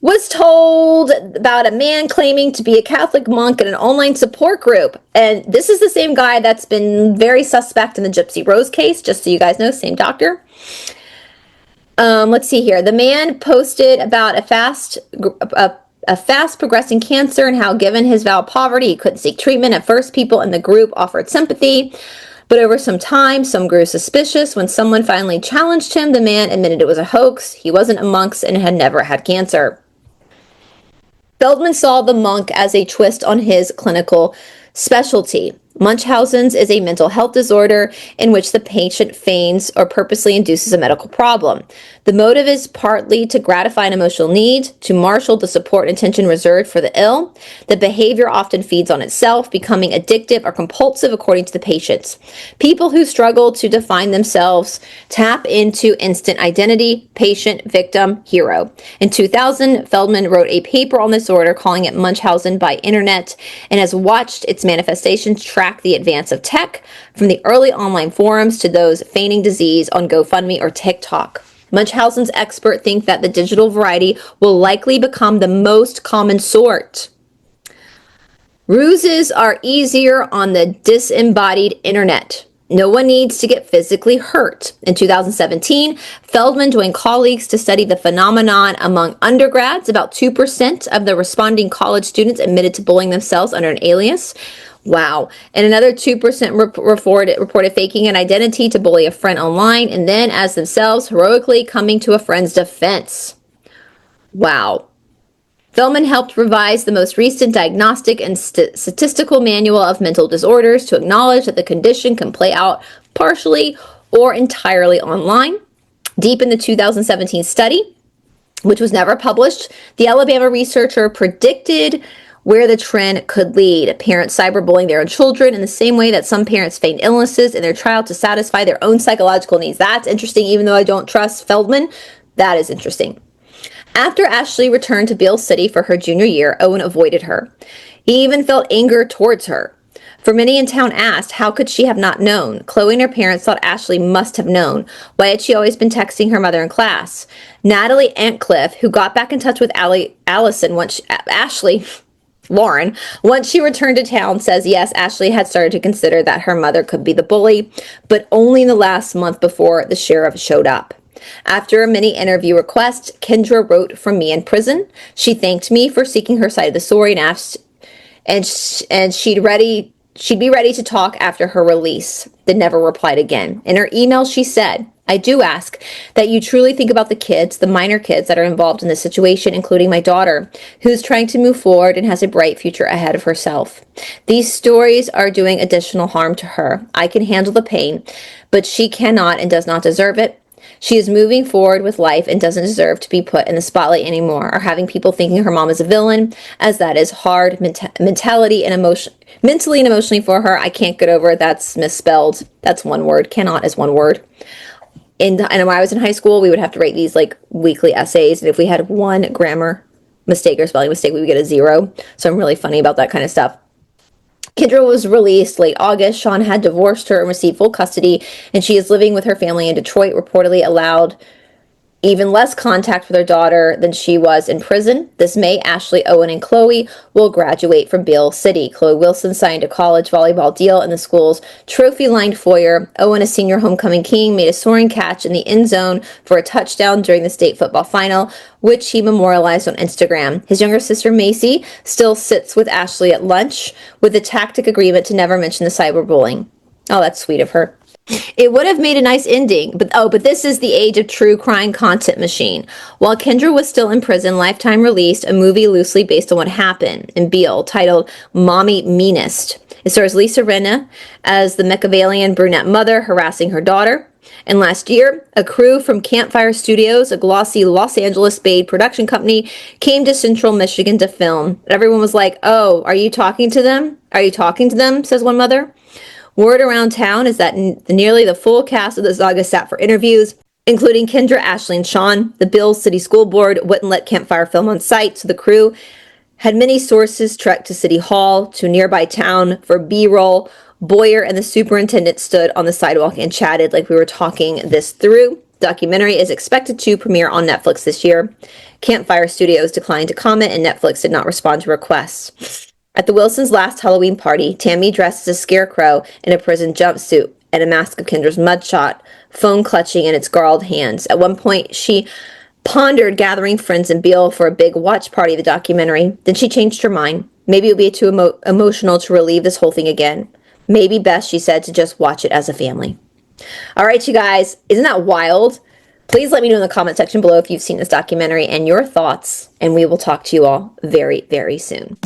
was told about a man claiming to be a Catholic monk in an online support group. And this is the same guy that's been very suspect in the Gypsy Rose case, just so you guys know, same doctor. Let's see here. The man posted about a fast progressing cancer and how, given his vow of poverty, he couldn't seek treatment. At first, people in the group offered sympathy, but over some time, some grew suspicious. When someone finally challenged him, the man admitted it was a hoax. He wasn't a monk and had never had cancer. Feldman saw the monk as a twist on his clinical specialty. Munchausen's is a mental health disorder in which the patient feigns or purposely induces a medical problem. The motive is partly to gratify an emotional need, to marshal the support and attention reserved for the ill. The behavior often feeds on itself, becoming addictive or compulsive according to the patients. People who struggle to define themselves tap into instant identity: patient, victim, hero. In 2000, Feldman wrote a paper on this disorder, calling it Munchausen by Internet, and has watched its manifestations track the advance of tech, from the early online forums to those feigning disease on GoFundMe or TikTok. Munchausen's experts think that the digital variety will likely become the most common sort. Ruses are easier on the disembodied internet. No one needs to get physically hurt. In 2017, Feldman joined colleagues to study the phenomenon among undergrads. About 2% of the responding college students admitted to bullying themselves under an alias. Wow. And another 2% reported faking an identity to bully a friend online, and then as themselves heroically coming to a friend's defense. Wow. Feldman helped revise the most recent diagnostic and statistical manual of mental disorders to acknowledge that the condition can play out partially or entirely online. Deep in the 2017 study, which was never published, the Alabama researcher predicted where the trend could lead. Parents cyberbullying their own children in the same way that some parents feign illnesses in their child to satisfy their own psychological needs. That's interesting, even though I don't trust Feldman. That is interesting. After Ashley returned to Beale City for her junior year, Owen avoided her. He even felt anger towards her. For many in town asked, how could she have not known? Chloe and her parents thought Ashley must have known. Why had she always been texting her mother in class? Natalie Antcliffe, who got back in touch with Lauren, once she returned to town, says yes, Ashley had started to consider that her mother could be the bully, but only in the last month before the sheriff showed up. After a mini interview request, Kendra wrote from me in prison. She thanked me for seeking her side of the story and asked, and she'd be ready to talk after her release. Then never replied again. In her email, she said, I do ask that you truly think about the kids, the minor kids that are involved in this situation, including my daughter, who's trying to move forward and has a bright future ahead of herself. These stories are doing additional harm to her. I can handle the pain, but she cannot and does not deserve it. She is moving forward with life and doesn't deserve to be put in the spotlight anymore, or having people thinking her mom is a villain, as that is hard mentally and emotionally for her. I can't get over it. That's misspelled. That's one word. Cannot is one word. And when I was in high school, we would have to write these like weekly essays. And if we had one grammar mistake or spelling mistake, we would get a 0. So I'm really funny about that kind of stuff. Kendra was released late August. Sean had divorced her and received full custody, and she is living with her family in Detroit, reportedly allowed even less contact with her daughter than she was in prison. This May, Ashley, Owen, and Chloe will graduate from Beale City. Chloe Wilson signed a college volleyball deal in the school's trophy-lined foyer. Owen, a senior homecoming king, made a soaring catch in the end zone for a touchdown during the state football final, which he memorialized on Instagram. His younger sister, Macy, still sits with Ashley at lunch with a tacit agreement to never mention the cyberbullying. Oh, that's sweet of her. It would have made a nice ending, but this is the age of true crime content machine. While Kendra was still in prison, Lifetime released a movie loosely based on what happened in Beale titled Mommy Meanest. It stars Lisa Rinna as the Machiavellian brunette mother harassing her daughter. And last year, a crew from Campfire Studios, a glossy Los Angeles-based production company, came to Central Michigan to film. Everyone was like, "Oh, are you talking to them? Are you talking to them?" says one mother. Word around town is that nearly the full cast of the saga sat for interviews, including Kendra, Ashley, and Sean. The Beale City School Board wouldn't let Campfire film on site, so the crew had many sources trek to City Hall, to a nearby town for B-roll. Boyer and the superintendent stood on the sidewalk and chatted like we were talking this through. The documentary is expected to premiere on Netflix this year. Campfire Studios declined to comment, and Netflix did not respond to requests. At the Wilsons' last Halloween party, Tammy dressed as a scarecrow in a prison jumpsuit and a mask of Kendra's mugshot, phone clutching in its garled hands. At one point, she pondered gathering friends in Beale for a big watch party of the documentary. Then she changed her mind. Maybe it would be too emotional to relive this whole thing again. Maybe best, she said, to just watch it as a family. All right, you guys, isn't that wild? Please let me know in the comment section below if you've seen this documentary and your thoughts, and we will talk to you all very, very soon.